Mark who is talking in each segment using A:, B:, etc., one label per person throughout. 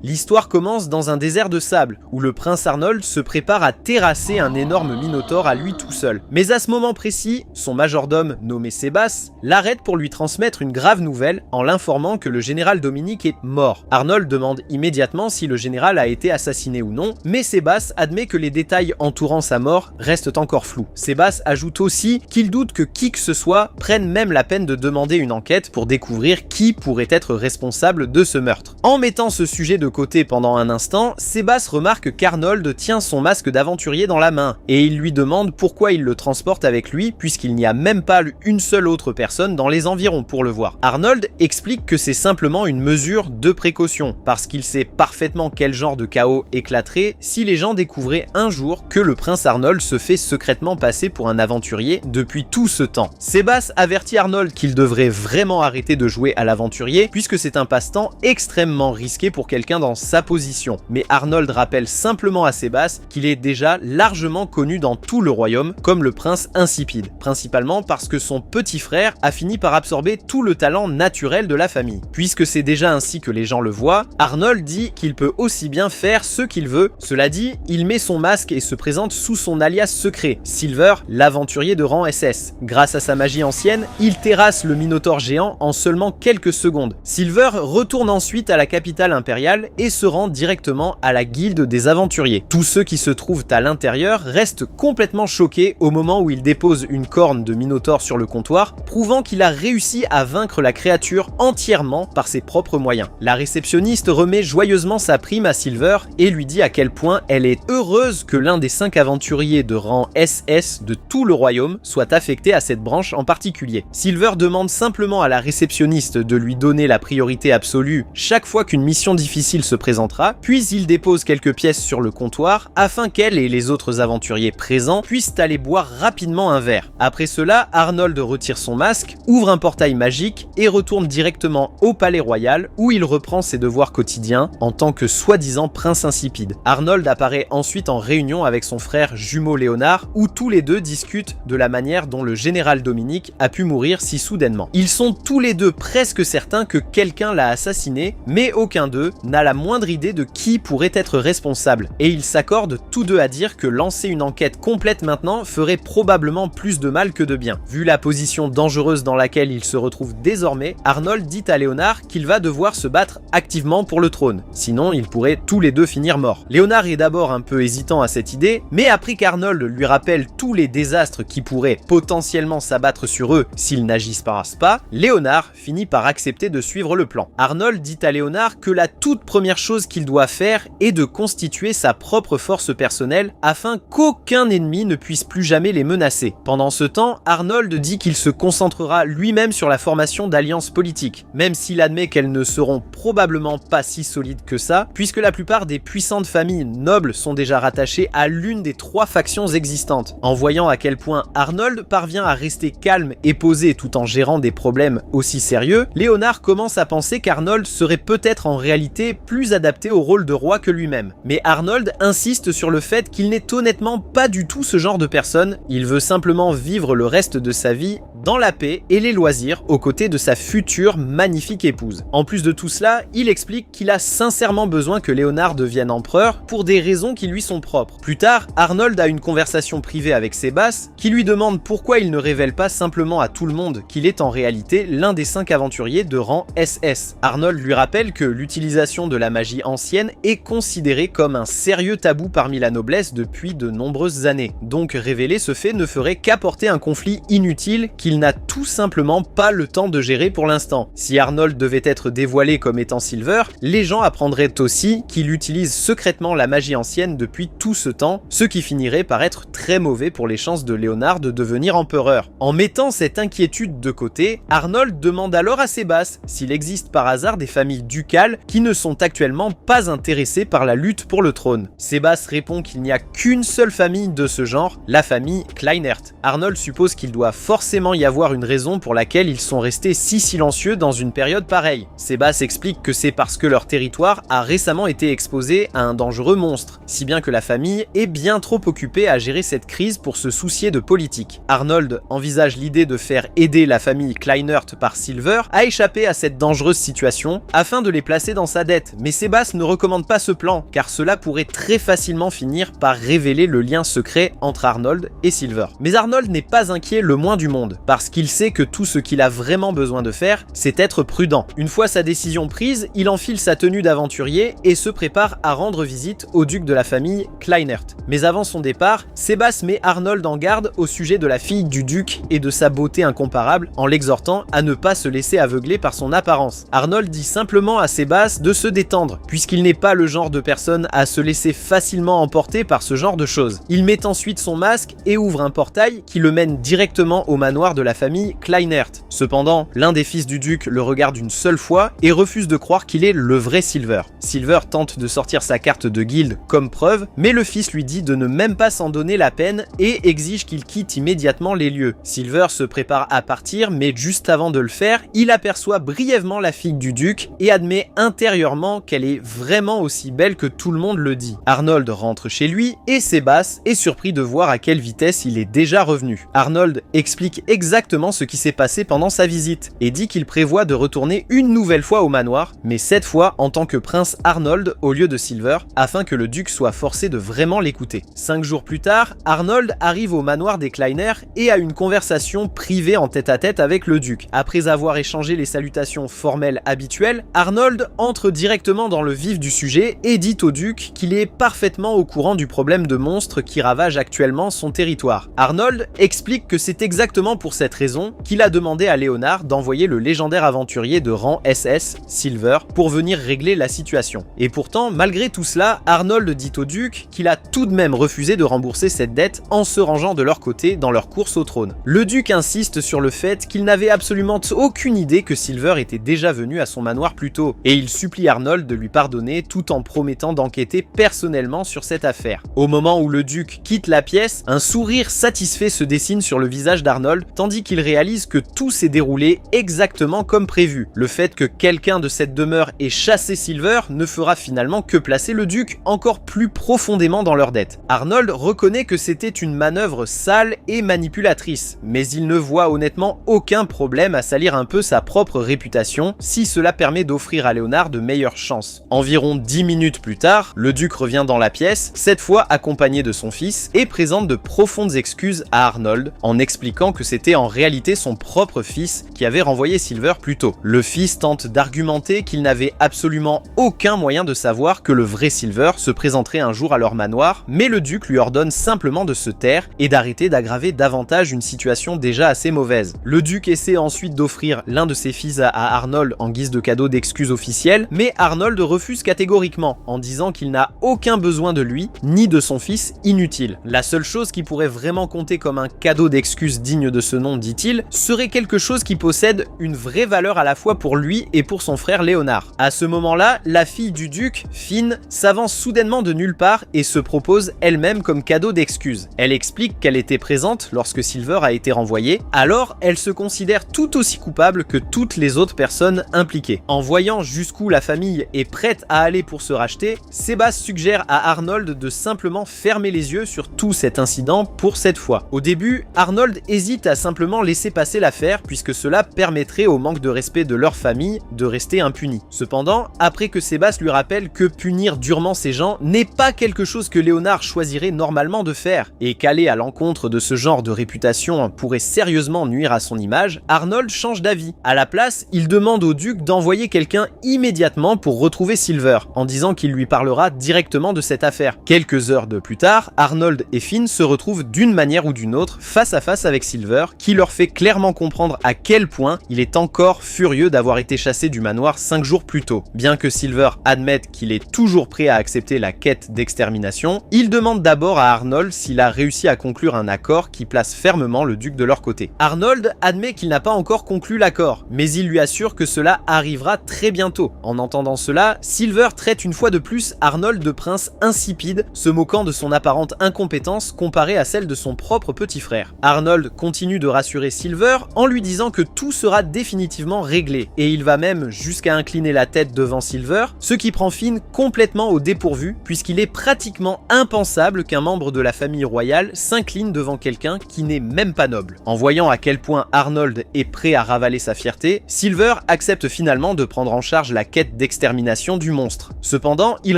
A: L'histoire commence dans un désert de sable, où le prince Arnold se prépare à terrasser un énorme minotaure à lui tout seul. Mais à ce moment précis, son majordome, nommé Sébasse, l'arrête pour lui transmettre une grave nouvelle en l'informant que le général Dominique est mort. Arnold demande immédiatement si le général a été assassiné ou non, mais Sébasse admet que les détails entourant sa mort restent encore flous. Sébasse ajoute aussi qu'il doute que qui que ce soit prenne même la peine de demander une enquête pour découvrir qui pourrait être responsable de ce meurtre. En mettant ce sujet de côté pendant un instant, Sébasse remarque qu'Arnold tient son masque d'aventurier dans la main, et il lui demande pourquoi il le transporte avec lui puisqu'il n'y a même pas une seule autre personne dans les environs pour le voir. Arnold explique que c'est simplement une mesure de précaution, parce qu'il sait parfaitement quel genre de chaos éclaterait si les gens découvraient un jour que le prince Arnold se fait secrètement passer pour un aventurier depuis tout ce temps. Sébasse avertit Arnold qu'il devrait vraiment arrêter de jouer à l'aventurier puisque c'est un passe-temps extrêmement risqué pour quelqu'un dans sa position. Mais Arnold rappelle simplement à Sébasse qu'il est déjà largement connu dans tout le royaume comme le prince insipide, principalement parce que son petit frère a fini par absorber tout le talent naturel de la famille. Puisque c'est déjà ainsi que les gens le voient, Arnold dit qu'il peut aussi bien faire ce qu'il veut. Cela dit, il met son masque et se présente sous son alias secret, Silver, l'aventurier de rang SS. Grâce à sa magie ancienne, il terrasse le minotaure géant en seulement quelques secondes. Silver retourne ensuite à la capitale impériale et se rend directement à la guilde des aventuriers. Tous ceux qui se trouvent à l'intérieur restent complètement choqués au moment où il dépose une corne de minotaure sur le comptoir, prouvant qu'il a réussi à vaincre la créature entièrement par ses propres moyens. La réceptionniste remet joyeusement sa prime à Silver et lui dit à quel point elle est heureuse que l'un des 5 aventuriers de rang SS de tout le royaume soit affecté à cette branche en particulier. Silver demande simplement à la réceptionniste de lui donner la priorité absolue chaque fois qu'une mission difficile se présentera, puis il dépose quelques pièces sur le comptoir afin qu'elle et les autres aventuriers présents puissent aller boire rapidement un verre. Après cela, Arnold retire son masque, ouvre un portail magique et retourne directement au palais royal où il reprend ses devoirs quotidiens en tant que soi-disant prince insipide. Arnold apparaît ensuite en réunion avec son frère jumeau Léonard où tous les deux discutent de la manière dont le général Dominique a pu mourir si soudainement. Ils sont tous les deux presque certains que quelqu'un l'a assassiné, mais aucun d'eux n'a la moindre idée de qui pourrait être responsable, et ils s'accordent tous deux à dire que lancer une enquête complète maintenant ferait probablement plus de mal que de bien. Vu la position dangereuse dans laquelle il se retrouve désormais, Arnold dit à Léonard qu'il va devoir se battre activement pour le trône, sinon ils pourraient tous les deux finir morts. Léonard est d'abord un peu hésitant à cette idée, mais après qu'Arnold lui rappelle tous les désastres qui pourraient potentiellement s'abattre sur eux s'ils n'agissent pas, Léonard finit par accepter de suivre le plan. Arnold dit à Léonard que la toute première chose qu'il doit faire est de constituer sa propre force personnelle afin qu'aucun ennemi ne puisse plus jamais les menacer. Pendant ce temps, Arnold dit qu'il se concentrera lui-même sur la formation d'alliances politiques, même s'il admet qu'elles ne seront probablement pas si solides que ça, puisque la plupart des puissantes familles nobles sont déjà rattachées à l'une des 3 factions existantes. En voyant à quel point Arnold parvient à rester calme et posé tout en gérant des problèmes aussi sérieux, Léonard commence à penser qu'Arnold serait peut-être en réalité plus adapté au rôle de roi que lui-même. Mais Arnold insiste sur le fait qu'il n'est honnêtement pas du tout ce genre de personne, il veut simplement vivre le reste de sa vie dans la paix et les loisirs aux côtés de sa future magnifique épouse. En plus de tout cela, il explique qu'il a sincèrement besoin que Léonard devienne empereur pour des raisons qui lui sont propres. Plus tard, Arnold a une conversation privée avec Sébasse qui lui demande pourquoi il ne révèle pas simplement à tout le monde qu'il est en réalité l'un des 5 aventuriers de rang SS. Arnold lui rappelle que l'utilisation de la magie ancienne est considérée comme un sérieux tabou parmi la noblesse depuis de nombreuses années. Donc révéler ce fait ne ferait qu'apporter un conflit inutile qu'il n'a tout simplement pas le temps de gérer pour l'instant. Si Arnold devait être dévoilé comme étant Silver, les gens apprendraient aussi qu'il utilise secrètement la magie ancienne depuis tout ce temps, ce qui finirait par être très mauvais pour les chances de Léonard de devenir empereur. En mettant cette inquiétude de côté, Arnold demande alors à Sébasse s'il existe par hasard des familles ducales qui ne sont actuellement pas intéressées par la lutte pour le trône. Sébasse répond qu'il n'y a qu'une seule famille de ce genre, la famille Kleinert. Arnold suppose qu'il doit forcément y avoir une raison pour laquelle ils sont restés si silencieux dans une période pareille. Sébasse explique que c'est parce que leur territoire a récemment été exposé à un dangereux monstre, si bien que la famille est bien trop occupée à gérer cette crise pour se soucier de politique. Arnold envisage l'idée de faire aider la famille Kleinert par Silver à échapper à cette dangereuse situation afin de les placer dans sa dette, accepte, mais Sébastien ne recommande pas ce plan, car cela pourrait très facilement finir par révéler le lien secret entre Arnold et Silver. Mais Arnold n'est pas inquiet le moins du monde, parce qu'il sait que tout ce qu'il a vraiment besoin de faire, c'est être prudent. Une fois sa décision prise, il enfile sa tenue d'aventurier et se prépare à rendre visite au duc de la famille Kleinert. Mais avant son départ, Sébastien met Arnold en garde au sujet de la fille du duc et de sa beauté incomparable, en l'exhortant à ne pas se laisser aveugler par son apparence. Arnold dit simplement à Sébastien de se détendre, puisqu'il n'est pas le genre de personne à se laisser facilement emporter par ce genre de choses. Il met ensuite son masque et ouvre un portail qui le mène directement au manoir de la famille Kleinert. Cependant, l'un des fils du duc le regarde une seule fois et refuse de croire qu'il est le vrai Silver. Silver tente de sortir sa carte de guilde comme preuve, mais le fils lui dit de ne même pas s'en donner la peine et exige qu'il quitte immédiatement les lieux. Silver se prépare à partir, mais juste avant de le faire, il aperçoit brièvement la fille du duc et admet intérieurement qu'elle est vraiment aussi belle que tout le monde le dit. Arnold rentre chez lui et Sébastien est surpris de voir à quelle vitesse il est déjà revenu. Arnold explique exactement ce qui s'est passé pendant sa visite et dit qu'il prévoit de retourner une nouvelle fois au manoir, mais cette fois en tant que prince Arnold au lieu de Silver, afin que le duc soit forcé de vraiment l'écouter. 5 jours plus tard, Arnold arrive au manoir des Kleiner et a une conversation privée en tête-à-tête avec le duc. Après avoir échangé les salutations formelles habituelles, Arnold entre directement dans le vif du sujet et dit au duc qu'il est parfaitement au courant du problème de monstres qui ravage actuellement son territoire. Arnold explique que c'est exactement pour cette raison qu'il a demandé à Léonard d'envoyer le légendaire aventurier de rang SS, Silver, pour venir régler la situation. Et pourtant, malgré tout cela, Arnold dit au duc qu'il a tout de même refusé de rembourser cette dette en se rangeant de leur côté dans leur course au trône. Le duc insiste sur le fait qu'il n'avait absolument aucune idée que Silver était déjà venu à son manoir plus tôt, et il supplie Arnold de lui pardonner tout en promettant d'enquêter personnellement sur cette affaire. Au moment où le duc quitte la pièce, un sourire satisfait se dessine sur le visage d'Arnold, tandis qu'il réalise que tout s'est déroulé exactement comme prévu. Le fait que quelqu'un de cette demeure ait chassé Silver ne fera finalement que placer le duc encore plus profondément dans leur dette. Arnold reconnaît que c'était une manœuvre sale et manipulatrice, mais il ne voit honnêtement aucun problème à salir un peu sa propre réputation si cela permet d'offrir à Léonard de meilleures chances. Environ 10 minutes plus tard, le duc revient dans la pièce, cette fois accompagné de son fils, et présente de profondes excuses à Arnold en expliquant que c'était en réalité son propre fils qui avait renvoyé Silver plus tôt. Le fils tente d'argumenter qu'il n'avait absolument aucun moyen de savoir que le vrai Silver se présenterait un jour à leur manoir, mais le duc lui ordonne simplement de se taire et d'arrêter d'aggraver davantage une situation déjà assez mauvaise. Le duc essaie ensuite d'offrir l'un de ses fils à Arnold en guise de cadeau d'excuses officielles, mais Arnold refuse catégoriquement en disant qu'il n'a aucun besoin de lui ni de son fils inutile. La seule chose qui pourrait vraiment compter comme un cadeau d'excuses digne de ce nom, dit-il, serait quelque chose qui possède une vraie valeur à la fois pour lui et pour son frère Léonard. À ce moment-là, la fille du duc, Finn, s'avance soudainement de nulle part et se propose elle-même comme cadeau d'excuses. Elle explique qu'elle était présente lorsque Silver a été renvoyé, alors elle se considère tout aussi coupable que toutes les autres personnes impliquées. En voyant jusqu'où la famille est prête à aller pour se racheter, Sébastien suggère à Arnold de simplement fermer les yeux sur tout cet incident pour cette fois. Au début, Arnold hésite à simplement laisser passer l'affaire puisque cela permettrait au manque de respect de leur famille de rester impuni. Cependant, après que Sébastien lui rappelle que punir durement ces gens n'est pas quelque chose que Léonard choisirait normalement de faire et qu'aller à l'encontre de ce genre de réputation pourrait sérieusement nuire à son image, Arnold change d'avis. À la place, il demande au duc d'envoyer quelqu'un immédiatement pour retrouver Silver, en disant qu'il lui parlera directement de cette affaire. Quelques heures de plus tard, Arnold et Finn se retrouvent d'une manière ou d'une autre face à face avec Silver, qui leur fait clairement comprendre à quel point il est encore furieux d'avoir été chassé du manoir 5 jours plus tôt. Bien que Silver admette qu'il est toujours prêt à accepter la quête d'extermination, il demande d'abord à Arnold s'il a réussi à conclure un accord qui place fermement le duc de leur côté. Arnold admet qu'il n'a pas encore conclu l'accord, mais il lui assure que cela arrivera très bientôt. En entendant cela, Silver traite une fois de plus Arnold de prince insipide, se moquant de son apparente incompétence comparée à celle de son propre petit frère. Arnold continue de rassurer Silver en lui disant que tout sera définitivement réglé, et il va même jusqu'à incliner la tête devant Silver, ce qui prend Finn complètement au dépourvu, puisqu'il est pratiquement impensable qu'un membre de la famille royale s'incline devant quelqu'un qui n'est même pas noble. En voyant à quel point Arnold est prêt à ravaler sa fierté, Silver accepte finalement de prendre en charge la quête d'extermination l'extermination du monstre. Cependant, il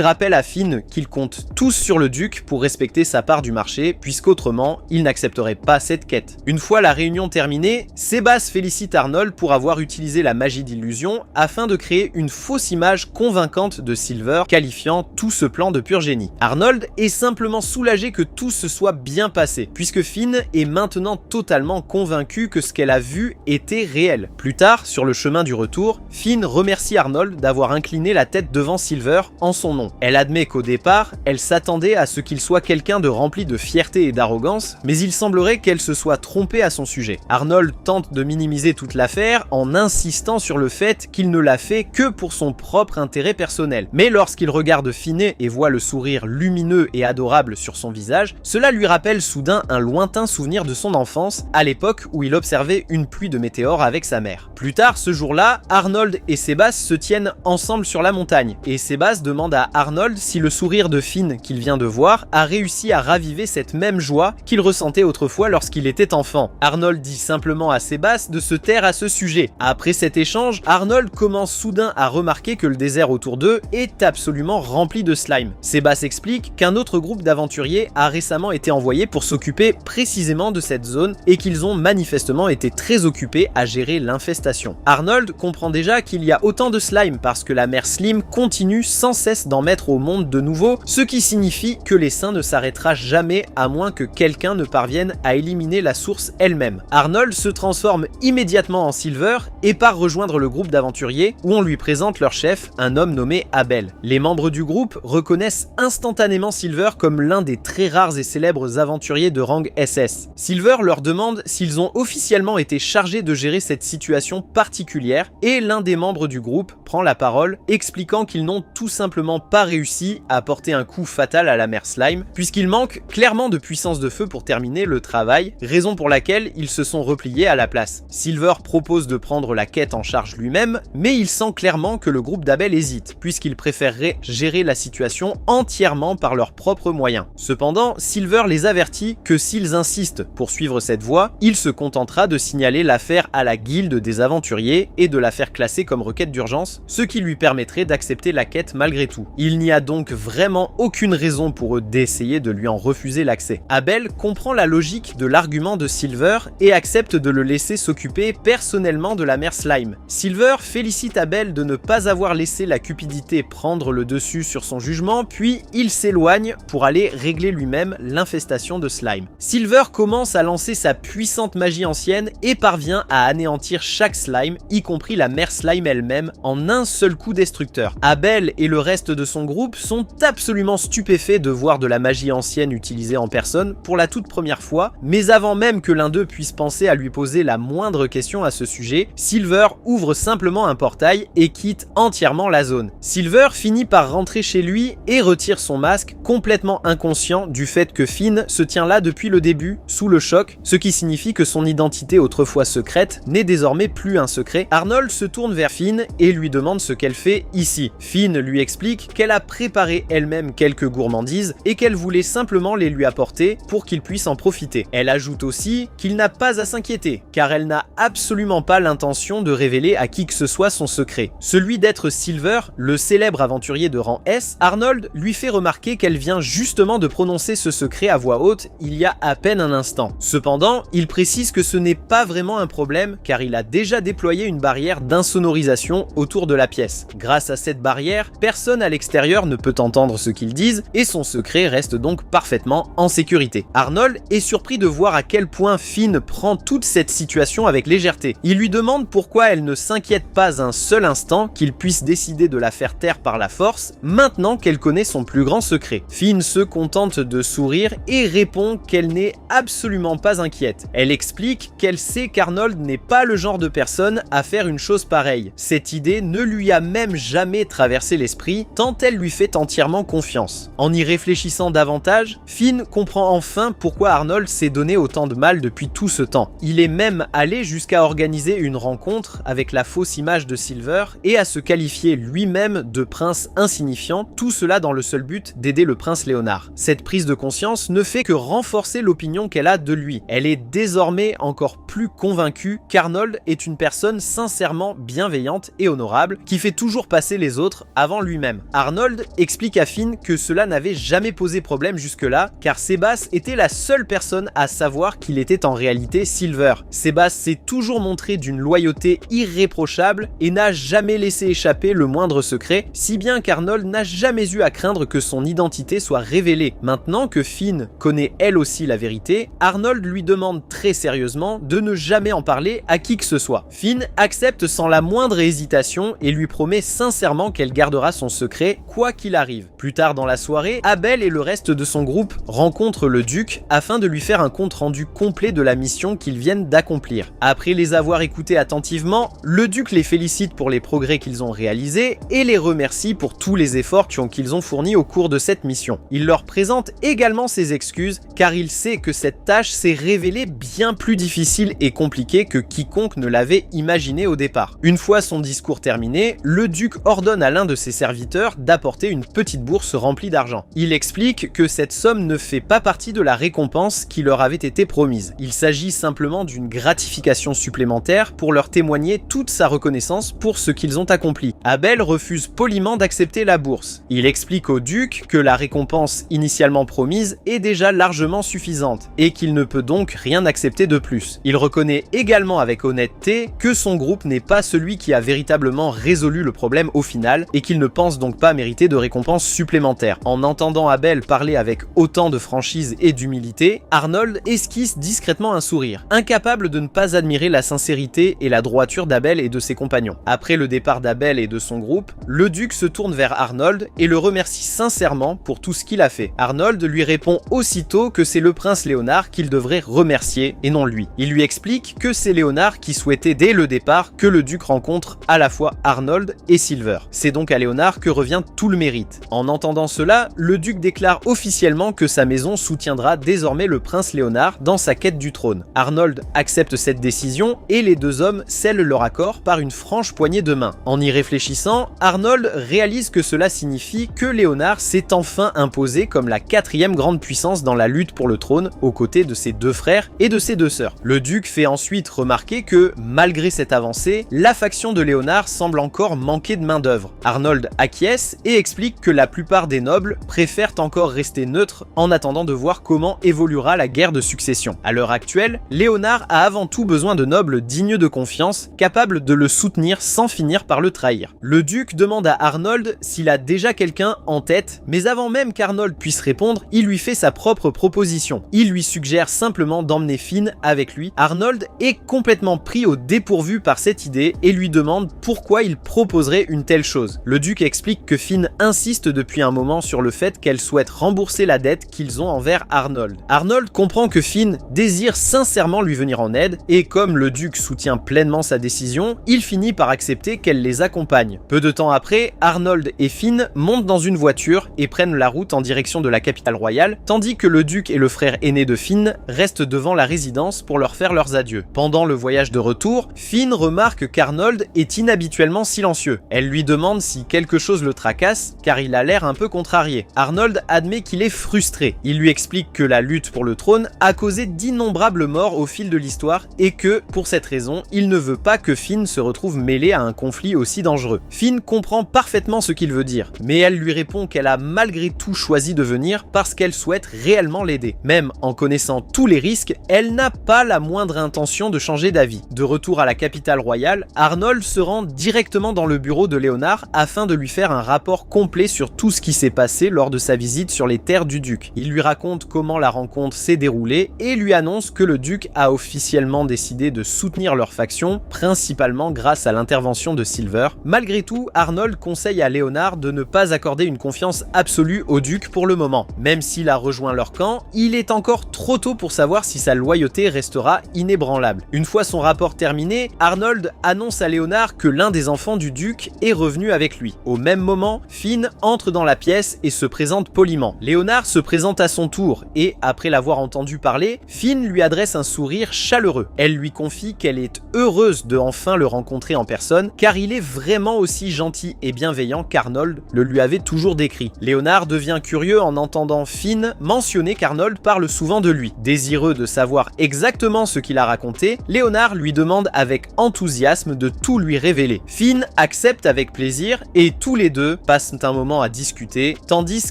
A: rappelle à Finn qu'ils comptent tous sur le duc pour respecter sa part du marché, puisqu'autrement, il n'accepterait pas cette quête. Une fois la réunion terminée, Sebas félicite Arnold pour avoir utilisé la magie d'illusion afin de créer une fausse image convaincante de Silver, qualifiant tout ce plan de pur génie. Arnold est simplement soulagé que tout se soit bien passé, puisque Finn est maintenant totalement convaincu que ce qu'elle a vu était réel. Plus tard, sur le chemin du retour, Finn remercie Arnold d'avoir incliné la tête devant Silver en son nom. Elle admet qu'au départ, elle s'attendait à ce qu'il soit quelqu'un de rempli de fierté et d'arrogance, mais il semblerait qu'elle se soit trompée à son sujet. Arnold tente de minimiser toute l'affaire en insistant sur le fait qu'il ne l'a fait que pour son propre intérêt personnel. Mais lorsqu'il regarde Finn et voit le sourire lumineux et adorable sur son visage, cela lui rappelle soudain un lointain souvenir de son enfance, à l'époque où il observait une pluie de météores avec sa mère. Plus tard, ce jour-là, Arnold et Sebas se tiennent ensemble sur la montagne, et Sebas demande à Arnold si le sourire de Finn qu'il vient de voir a réussi à raviver cette même joie qu'il ressentait autrefois lorsqu'il était enfant. Arnold dit simplement à Sebas de se taire à ce sujet. Après cet échange, Arnold commence soudain à remarquer que le désert autour d'eux est absolument rempli de slime. Sebas explique qu'un autre groupe d'aventuriers a récemment été envoyé pour s'occuper précisément de cette zone et qu'ils ont manifestement été très occupés à gérer l'infestation. Arnold comprend déjà qu'il y a autant de slime parce que la mère Slim continue sans cesse d'en mettre au monde de nouveau, ce qui signifie que l'essaim ne s'arrêtera jamais à moins que quelqu'un ne parvienne à éliminer la source elle-même. Arnold se transforme immédiatement en Silver et part rejoindre le groupe d'aventuriers où on lui présente leur chef, un homme nommé Abel. Les membres du groupe reconnaissent instantanément Silver comme l'un des très rares et célèbres aventuriers de rang SS. Silver leur demande s'ils ont officiellement été chargés de gérer cette situation particulière et l'un des membres du groupe prend la parole expliquant qu'ils n'ont tout simplement pas réussi à porter un coup fatal à la mère Slime puisqu'il manque clairement de puissance de feu pour terminer le travail, raison pour laquelle ils se sont repliés à la place. Silver propose de prendre la quête en charge lui-même, mais il sent clairement que le groupe d'Abel hésite puisqu'il préférerait gérer la situation entièrement par leurs propres moyens. Cependant, Silver les avertit que s'ils insistent pour suivre cette voie, il se contentera de signaler l'affaire à la guilde des aventuriers et de la faire classer comme requête d'urgence, ce qui lui permettrait d'accepter la quête malgré tout. Il n'y a donc vraiment aucune raison pour eux d'essayer de lui en refuser l'accès. Abel comprend la logique de l'argument de Silver et accepte de le laisser s'occuper personnellement de la mère Slime. Silver félicite Abel de ne pas avoir laissé la cupidité prendre le dessus sur son jugement, puis il s'éloigne pour aller régler lui-même l'infestation de slime. Silver commence à lancer sa puissante magie ancienne et parvient à anéantir chaque slime, y compris la mère slime elle-même, en un seul coup destructeur. Abel et le reste de son groupe sont absolument stupéfaits de voir de la magie ancienne utilisée en personne pour la toute première fois, mais avant même que l'un d'eux puisse penser à lui poser la moindre question à ce sujet, Silver ouvre simplement un portail et quitte entièrement la zone. Silver finit par rentrer chez lui et retire son masque, complètement inconscient du fait que Finn se tient là depuis le début, sous le choc, ce qui signifie que son identité autrefois secrète n'est désormais plus un secret. Arnold se tourne vers Finn et lui demande ce qu'elle fait ici. Finn lui explique qu'elle a préparé elle-même quelques gourmandises et qu'elle voulait simplement les lui apporter pour qu'il puisse en profiter. Elle ajoute aussi qu'il n'a pas à s'inquiéter, car elle n'a absolument pas l'intention de révéler à qui que ce soit son secret. Celui d'être Silver, le célèbre aventurier de rang S, Arnold lui fait remarquer qu'elle vient justement de prononcer ce secret à voix haute il y a à peine un instant. Cependant, il précise que ce n'est pas vraiment un problème car il a déjà déployé une barrière d'insonorisation autour de la pièce. Grâce à cette barrière, personne à l'extérieur ne peut entendre ce qu'ils disent et son secret reste donc parfaitement en sécurité. Arnold est surpris de voir à quel point Finn prend toute cette situation avec légèreté. Il lui demande pourquoi elle ne s'inquiète pas un seul instant qu'il puisse décider de la faire taire par la force maintenant qu'elle connaît son plus grand secret. Finn se contente de sourire et répond qu'elle n'est absolument pas inquiète. Elle explique qu'elle sait qu'Arnold n'est pas le genre de personne à faire une chose pareille. Cette idée ne lui a même jamais traversé l'esprit tant elle lui fait entièrement confiance. En y réfléchissant davantage, Finn comprend enfin pourquoi Arnold s'est donné autant de mal depuis tout ce temps. Il est même allé jusqu'à organiser une rencontre avec la fausse image de Silver et à se qualifier lui-même de prince insignifiant, tout cela dans le seul but d'aider le prince Léonard. Cette prise de conscience ne fait que renforcer l'opinion qu'elle a de lui. Elle est désormais encore plus convaincue qu'Arnold est une personne sincèrement bienveillante et honorable, qui fait toujours toujours passer les autres avant lui-même. Arnold explique à Finn que cela n'avait jamais posé problème jusque-là, car Seabass était la seule personne à savoir qu'il était en réalité Silver. Seabass s'est toujours montré d'une loyauté irréprochable et n'a jamais laissé échapper le moindre secret, si bien qu'Arnold n'a jamais eu à craindre que son identité soit révélée. Maintenant que Finn connaît elle aussi la vérité, Arnold lui demande très sérieusement de ne jamais en parler à qui que ce soit. Finn accepte sans la moindre hésitation et lui promet sincèrement qu'elle gardera son secret quoi qu'il arrive. Plus tard dans la soirée, Abel et le reste de son groupe rencontrent le duc afin de lui faire un compte rendu complet de la mission qu'ils viennent d'accomplir. Après les avoir écoutés attentivement, le duc les félicite pour les progrès qu'ils ont réalisés et les remercie pour tous les efforts qu'ils ont fournis au cours de cette mission. Il leur présente également ses excuses car il sait que cette tâche s'est révélée bien plus difficile et compliquée que quiconque ne l'avait imaginé au départ. Une fois son discours terminé, le duc ordonne à l'un de ses serviteurs d'apporter une petite bourse remplie d'argent. Il explique que cette somme ne fait pas partie de la récompense qui leur avait été promise. Il s'agit simplement d'une gratification supplémentaire pour leur témoigner toute sa reconnaissance pour ce qu'ils ont accompli. Abel refuse poliment d'accepter la bourse. Il explique au duc que la récompense initialement promise est déjà largement suffisante et qu'il ne peut donc rien accepter de plus. Il reconnaît également avec honnêteté que son groupe n'est pas celui qui a véritablement résolu le problème au final et qu'il ne pense donc pas mériter de récompense supplémentaire. En entendant Abel parler avec autant de franchise et d'humilité, Arnold esquisse discrètement un sourire, incapable de ne pas admirer la sincérité et la droiture d'Abel et de ses compagnons. Après le départ d'Abel et de son groupe, le duc se tourne vers Arnold et le remercie sincèrement pour tout ce qu'il a fait. Arnold lui répond aussitôt que c'est le prince Léonard qu'il devrait remercier et non lui. Il lui explique que c'est Léonard qui souhaitait dès le départ que le duc rencontre à la fois Arnold et Silver. C'est donc à Léonard que revient tout le mérite. En entendant cela, le duc déclare officiellement que sa maison soutiendra désormais le prince Léonard dans sa quête du trône. Arnold accepte cette décision et les deux hommes scellent leur accord par une franche poignée de main. En y réfléchissant, Arnold réalise que cela signifie que Léonard s'est enfin imposé comme la quatrième grande puissance dans la lutte pour le trône aux côtés de ses deux frères et de ses deux sœurs. Le duc fait ensuite remarquer que, malgré cette avancée, la faction de Léonard semble encore manquer de main-d'œuvre. Arnold acquiesce et explique que la plupart des nobles préfèrent encore rester neutres en attendant de voir comment évoluera la guerre de succession. À l'heure actuelle, Léonard a avant tout besoin de nobles dignes de confiance, capables de le soutenir sans finir par le trahir. Le duc demande à Arnold s'il a déjà quelqu'un en tête, mais avant même qu'Arnold puisse répondre, il lui fait sa propre proposition. Il lui suggère simplement d'emmener Finn avec lui. Arnold est complètement pris au dépourvu par cette idée et lui demande pourquoi il proposerait une telle chose. Le duc explique que Finn insiste depuis un moment sur le fait qu'elle souhaite rembourser la dette qu'ils ont envers Arnold. Arnold comprend que Finn désire sincèrement lui venir en aide et comme le duc soutient pleinement sa décision, il finit par accepter qu'elle les accompagne. Peu de temps après, Arnold et Finn montent dans une voiture et prennent la route en direction de la capitale royale, tandis que le duc et le frère aîné de Finn restent devant la résidence pour leur faire leurs adieux. Pendant le voyage de retour, Finn remarque qu'Arnold est inhabituellement silencieux. Elle lui demande si quelque chose le tracasse, car il a l'air un peu contrarié. Arnold admet qu'il est frustré. Il lui explique que la lutte pour le trône a causé d'innombrables morts au fil de l'histoire et que, pour cette raison, il ne veut pas que Finn se retrouve mêlé à un conflit aussi dangereux. Finn comprend parfaitement ce qu'il veut dire, mais elle lui répond qu'elle a malgré tout choisi de venir parce qu'elle souhaite réellement l'aider. Même en connaissant tous les risques, elle n'a pas la moindre intention de changer d'avis. De retour à la capitale royale, Arnold se rend directement dans le bureau de Léonard afin de lui faire un rapport complet sur tout ce qui s'est passé lors de sa visite sur les terres du duc. Il lui raconte comment la rencontre s'est déroulée et lui annonce que le duc a officiellement décidé de soutenir leur faction, principalement grâce à l'intervention de Silver. Malgré tout, Arnold conseille à Léonard de ne pas accorder une confiance absolue au duc pour le moment. Même s'il a rejoint leur camp, il est encore trop tôt pour savoir si sa loyauté restera inébranlable. Une fois son rapport terminé, Arnold annonce à Léonard que l'un des enfants du duc est revenu avec lui. Au même moment, Finn entre dans la pièce et se présente poliment. Léonard se présente à son tour et, après l'avoir entendu parler, Finn lui adresse un sourire chaleureux. Elle lui confie qu'elle est heureuse de enfin le rencontrer en personne car il est vraiment aussi gentil et bienveillant qu'Arnold le lui avait toujours décrit. Léonard devient curieux en entendant Finn mentionner qu'Arnold parle souvent de lui. Désireux de savoir exactement ce qu'il a raconté, Léonard lui demande avec enthousiasme de tout lui révéler. Finn accepte accepte avec plaisir et tous les deux passent un moment à discuter, tandis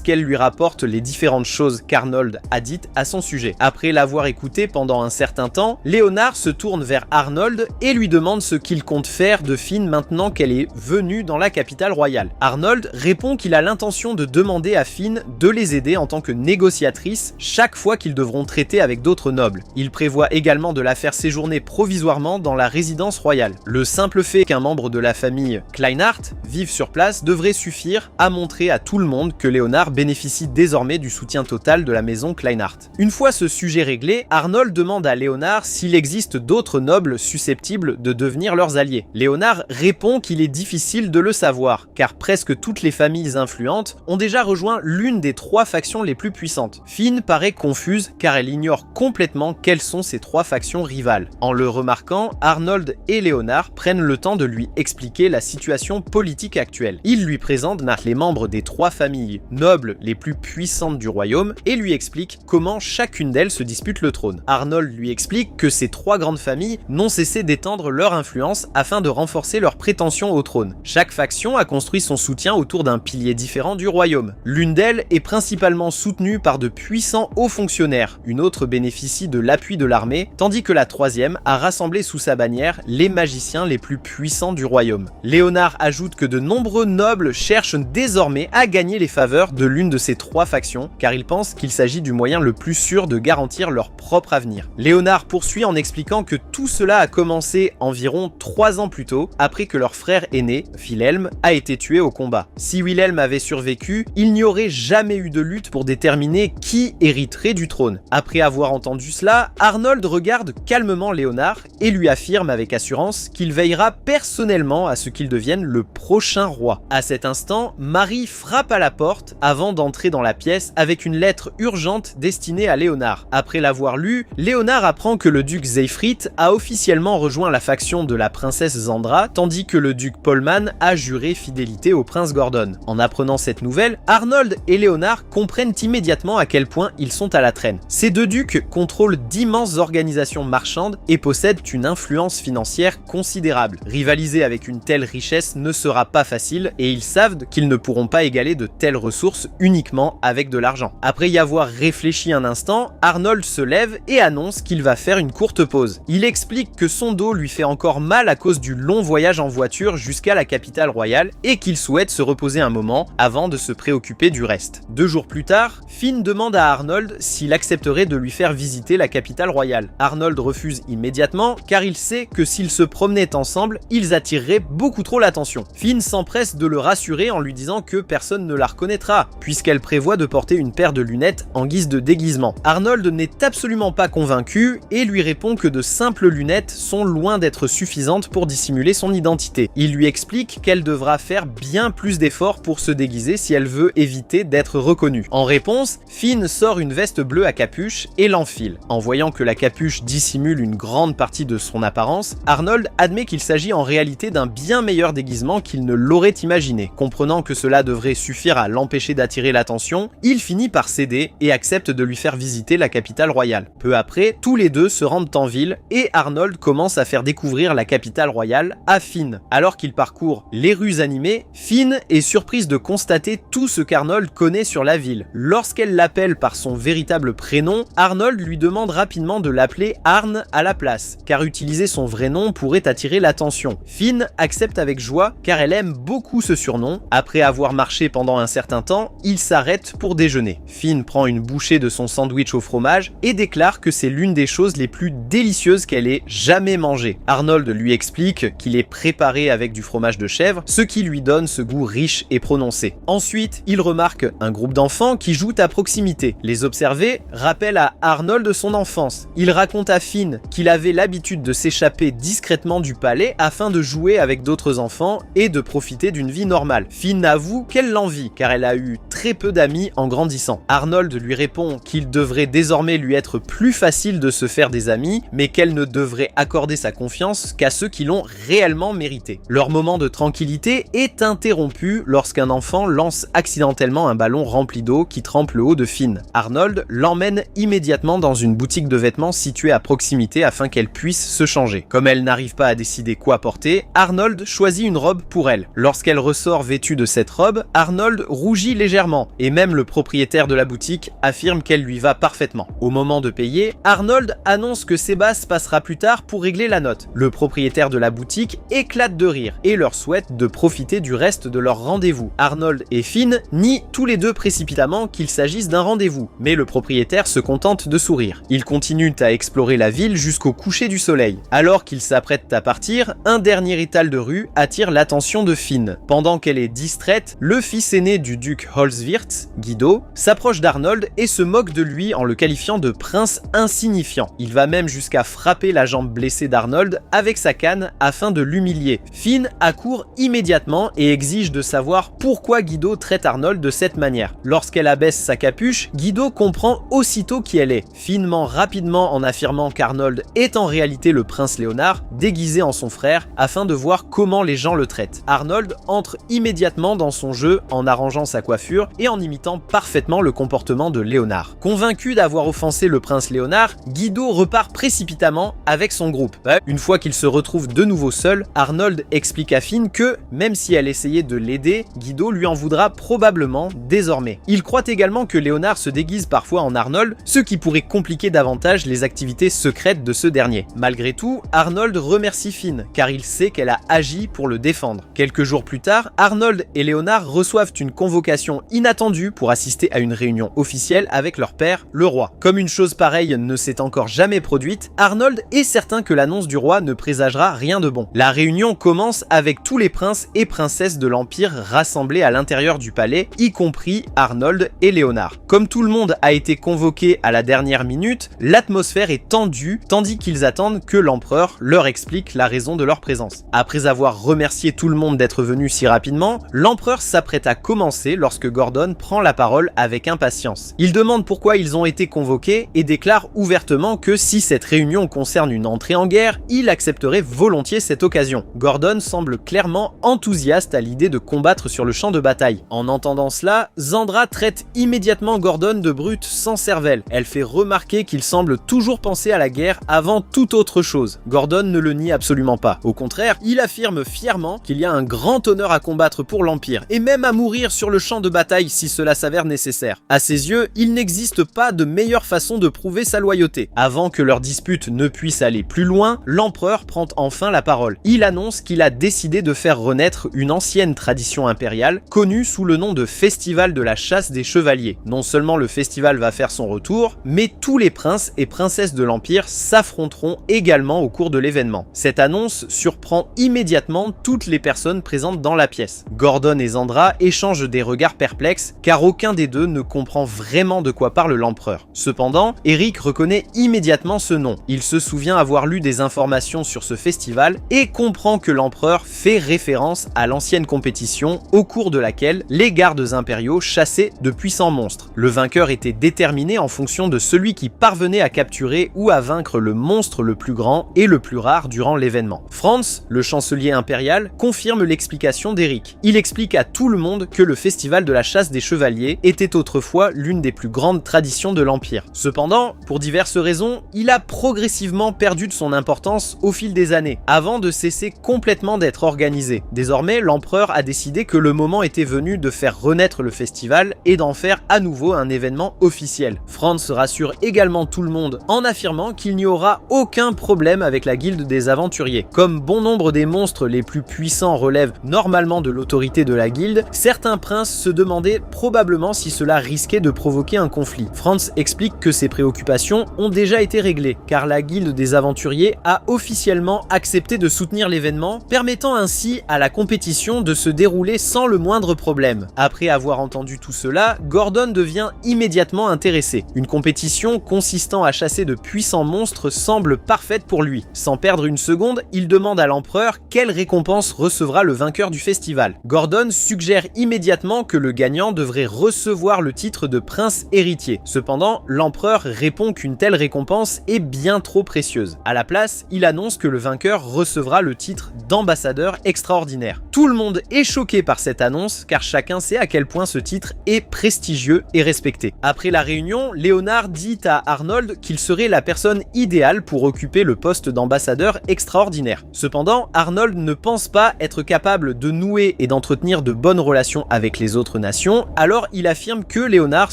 A: qu'elle lui rapporte les différentes choses qu'Arnold a dites à son sujet. Après l'avoir écouté pendant un certain temps, Léonard se tourne vers Arnold et lui demande ce qu'il compte faire de Finn maintenant qu'elle est venue dans la capitale royale. Arnold répond qu'il a l'intention de demander à Finn de les aider en tant que négociatrice chaque fois qu'ils devront traiter avec d'autres nobles. Il prévoit également de la faire séjourner provisoirement dans la résidence royale. Le simple fait qu'un membre de la famille Kleinhardt vive sur place devrait suffire à montrer à tout le monde que Léonard bénéficie désormais du soutien total de la maison Kleinhardt. Une fois ce sujet réglé, Arnold demande à Léonard s'il existe d'autres nobles susceptibles de devenir leurs alliés. Léonard répond qu'il est difficile de le savoir, car presque toutes les familles influentes ont déjà rejoint l'une des 3 factions les plus puissantes. Finn paraît confuse car elle ignore complètement quelles sont ces 3 factions rivales. En le remarquant, Arnold et Léonard prennent le temps de lui expliquer la situation politique actuelle. Il lui présente les membres des 3 familles nobles les plus puissantes du royaume et lui explique comment chacune d'elles se dispute le trône. Arnold lui explique que ces 3 grandes familles n'ont cessé d'étendre leur influence afin de renforcer leurs prétentions au trône. Chaque faction a construit son soutien autour d'un pilier différent du royaume. L'une d'elles est principalement soutenue par de puissants hauts fonctionnaires, une autre bénéficie de l'appui de l'armée, tandis que la 3e a rassemblé sous sa bannière les magiciens les plus puissants du royaume. Léonard ajoute que de nombreux nobles cherchent désormais à gagner les faveurs de l'une de ces 3 factions, car ils pensent qu'il s'agit du moyen le plus sûr de garantir leur propre avenir. Léonard poursuit en expliquant que tout cela a commencé environ 3 ans plus tôt, après que leur frère aîné, Wilhelm, a été tué au combat. Si Wilhelm avait survécu, il n'y aurait jamais eu de lutte pour déterminer qui hériterait du trône. Après avoir entendu cela, Arnold regarde calmement Léonard et lui affirme avec assurance qu'il veillera personnellement à ce qu'il devienne le prochain roi. À cet instant, Marie frappe à la porte avant d'entrer dans la pièce avec une lettre urgente destinée à Léonard. Après l'avoir lue, Léonard apprend que le duc Siegfried a officiellement rejoint la faction de la princesse Zandra, tandis que le duc Pollman a juré fidélité au prince Gordon. En apprenant cette nouvelle, Arnold et Léonard comprennent immédiatement à quel point ils sont à la traîne. Ces 2 ducs contrôlent d'immenses organisations marchandes et possèdent une influence financière considérable. Rivaliser avec une telle richesse ne sera pas facile et ils savent qu'ils ne pourront pas égaler de telles ressources uniquement avec de l'argent. Après y avoir réfléchi un instant, Arnold se lève et annonce qu'il va faire une courte pause. Il explique que son dos lui fait encore mal à cause du long voyage en voiture jusqu'à la capitale royale et qu'il souhaite se reposer un moment avant de se préoccuper du reste. 2 jours plus tard, Finn demande à Arnold s'il accepterait de lui faire visiter la capitale royale. Arnold refuse immédiatement car il sait que s'ils se promenaient ensemble, ils attireraient beaucoup trop l'attention. Finn s'empresse de le rassurer en lui disant que personne ne la reconnaîtra, puisqu'elle prévoit de porter une paire de lunettes en guise de déguisement. Arnold n'est absolument pas convaincu et lui répond que de simples lunettes sont loin d'être suffisantes pour dissimuler son identité. Il lui explique qu'elle devra faire bien plus d'efforts pour se déguiser si elle veut éviter d'être reconnue. En réponse, Finn sort une veste bleue à capuche et l'enfile. En voyant que la capuche dissimule une grande partie de son apparence, Arnold admet qu'il s'agit en réalité d'un bien meilleur déguisement qu'il ne l'aurait imaginé. Comprenant que cela devrait suffire à l'empêcher d'attirer l'attention, il finit par céder et accepte de lui faire visiter la capitale royale. Peu après, tous les deux se rendent en ville et Arnold commence à faire découvrir la capitale royale à Finn. Alors qu'il parcourt les rues animées, Finn est surprise de constater tout ce qu'Arnold connaît sur la ville. Lorsqu'elle l'appelle par son véritable prénom, Arnold lui demande rapidement de l'appeler Arn à la place, car utiliser son vrai nom pourrait attirer l'attention. Finn accepte avec joie car elle aime beaucoup ce surnom. Après avoir marché pendant un certain temps, il s'arrête pour déjeuner. Finn prend une bouchée de son sandwich au fromage et déclare que c'est l'une des choses les plus délicieuses qu'elle ait jamais mangées. Arnold lui explique qu'il est préparé avec du fromage de chèvre, ce qui lui donne ce goût riche et prononcé. Ensuite, il remarque un groupe d'enfants qui jouent à proximité. Les observer rappelle à Arnold son enfance. Il raconte à Finn qu'il avait l'habitude de s'échapper discrètement du palais afin de jouer avec d'autres enfants et de profiter d'une vie normale. Finn avoue qu'elle l'envie car elle a eu très peu d'amis en grandissant. Arnold lui répond qu'il devrait désormais lui être plus facile de se faire des amis, mais qu'elle ne devrait accorder sa confiance qu'à ceux qui l'ont réellement mérité. Leur moment de tranquillité est interrompu lorsqu'un enfant lance accidentellement un ballon rempli d'eau qui trempe le haut de Finn. Arnold l'emmène immédiatement dans une boutique de vêtements située à proximité afin qu'elle puisse se changer. Comme elle n'arrive pas à décider quoi porter, Arnold choisit choisi une robe pour elle. Lorsqu'elle ressort vêtue de cette robe, Arnold rougit légèrement, et même le propriétaire de la boutique affirme qu'elle lui va parfaitement. Au moment de payer, Arnold annonce que Sébastien passera plus tard pour régler la note. Le propriétaire de la boutique éclate de rire et leur souhaite de profiter du reste de leur rendez-vous. Arnold et Finn nient tous les deux précipitamment qu'il s'agisse d'un rendez-vous, mais le propriétaire se contente de sourire. Ils continuent à explorer la ville jusqu'au coucher du soleil. Alors qu'ils s'apprêtent à partir, un dernier étal de rue attire l'attention de Finn. Pendant qu'elle est distraite, le fils aîné du duc Holzwirth, Guido, s'approche d'Arnold et se moque de lui en le qualifiant de prince insignifiant. Il va même jusqu'à frapper la jambe blessée d'Arnold avec sa canne afin de l'humilier. Finn accourt immédiatement et exige de savoir pourquoi Guido traite Arnold de cette manière. Lorsqu'elle abaisse sa capuche, Guido comprend aussitôt qui elle est. Finn ment rapidement en affirmant qu'Arnold est en réalité le prince Léonard, déguisé en son frère, afin de voir comment les gens le traitent. Arnold entre immédiatement dans son jeu en arrangeant sa coiffure et en imitant parfaitement le comportement de Léonard. Convaincu d'avoir offensé le prince Léonard, Guido repart précipitamment avec son groupe. Une fois qu'il se retrouve de nouveau seul, Arnold explique à Finn que, même si elle essayait de l'aider, Guido lui en voudra probablement désormais. Il croit également que Léonard se déguise parfois en Arnold, ce qui pourrait compliquer davantage les activités secrètes de ce dernier. Malgré tout, Arnold remercie Finn, car il sait qu'elle a agi pour le défendre. Quelques jours plus tard, Arnold et Léonard reçoivent une convocation inattendue pour assister à une réunion officielle avec leur père, le roi. Comme une chose pareille ne s'est encore jamais produite, Arnold est certain que l'annonce du roi ne présagera rien de bon. La réunion commence avec tous les princes et princesses de l'Empire rassemblés à l'intérieur du palais, y compris Arnold et Léonard. Comme tout le monde a été convoqué à la dernière minute, l'atmosphère est tendue tandis qu'ils attendent que l'empereur leur explique la raison de leur présence. Après avoir remercié tout le monde d'être venu si rapidement, l'empereur s'apprête à commencer lorsque Gordon prend la parole avec impatience. Il demande pourquoi ils ont été convoqués et déclare ouvertement que si cette réunion concerne une entrée en guerre, il accepterait volontiers cette occasion. Gordon semble clairement enthousiaste à l'idée de combattre sur le champ de bataille. En entendant cela, Zandra traite immédiatement Gordon de brute sans cervelle. Elle fait remarquer qu'il semble toujours penser à la guerre avant toute autre chose. Gordon ne le nie absolument pas. Au contraire, il affirme fièrement qu'il y a un grand honneur à combattre pour l'Empire, et même à mourir sur le champ de bataille si cela s'avère nécessaire. À ses yeux, il n'existe pas de meilleure façon de prouver sa loyauté. Avant que leur dispute ne puisse aller plus loin, l'empereur prend enfin la parole. Il annonce qu'il a décidé de faire renaître une ancienne tradition impériale, connue sous le nom de Festival de la chasse des chevaliers. Non seulement le festival va faire son retour, mais tous les princes et princesses de l'Empire s'affronteront également au cours de l'événement. Cette annonce surprend immédiatement toutes les personnes présentes dans la pièce. Gordon et Zandra échangent des regards perplexes, car aucun des deux ne comprend vraiment de quoi parle l'empereur. Cependant, Eric reconnaît immédiatement ce nom. Il se souvient avoir lu des informations sur ce festival et comprend que l'empereur fait référence à l'ancienne compétition au cours de laquelle les gardes impériaux chassaient de puissants monstres. Le vainqueur était déterminé en fonction de celui qui parvenait à capturer ou à vaincre le monstre le plus grand et le plus rare durant l'événement. Franz, le chancelier impérial, confirme l'explication d'Eric. Il explique à tout le monde que le festival de la chasse des chevaliers était autrefois l'une des plus grandes traditions de l'Empire. Cependant, pour diverses raisons, il a progressivement perdu de son importance au fil des années, avant de cesser complètement d'être organisé. Désormais, l'empereur a décidé que le moment était venu de faire renaître le festival et d'en faire à nouveau un événement officiel. Franz rassure également tout le monde en affirmant qu'il n'y aura aucun problème avec la guilde des aventuriers. Comme bon nombre des monstres les plus puissants relèvent normalement de l'autorité de la guilde, certains princes se demandaient probablement si cela risquait de provoquer un conflit. Franz explique que ses préoccupations ont déjà été réglées, car la guilde des aventuriers a officiellement accepté de soutenir l'événement, permettant ainsi à la compétition de se dérouler sans le moindre problème. Après avoir entendu tout cela, Gordon devient immédiatement intéressé. Une compétition consistant à chasser de puissants monstres semble parfaite pour lui. Sans perdre une seconde, il demande à l'empereur quelle récompense recevra le vainqueur du festival. Gordon suggère immédiatement que le gagnant devrait recevoir le titre de prince héritier. Cependant, l'empereur répond qu'une telle récompense est bien trop précieuse. À la place, il annonce que le vainqueur recevra le titre d'ambassadeur extraordinaire. Tout le monde est choqué par cette annonce, car chacun sait à quel point ce titre est prestigieux et respecté. Après la réunion, Léonard dit à Arnold qu'il serait la personne idéale pour occuper le poste d'ambassadeur extraordinaire. Cependant, Arnold ne pense pas être capable de nouer et d'entretenir de bonnes relations avec les autres nations, alors il affirme que Léonard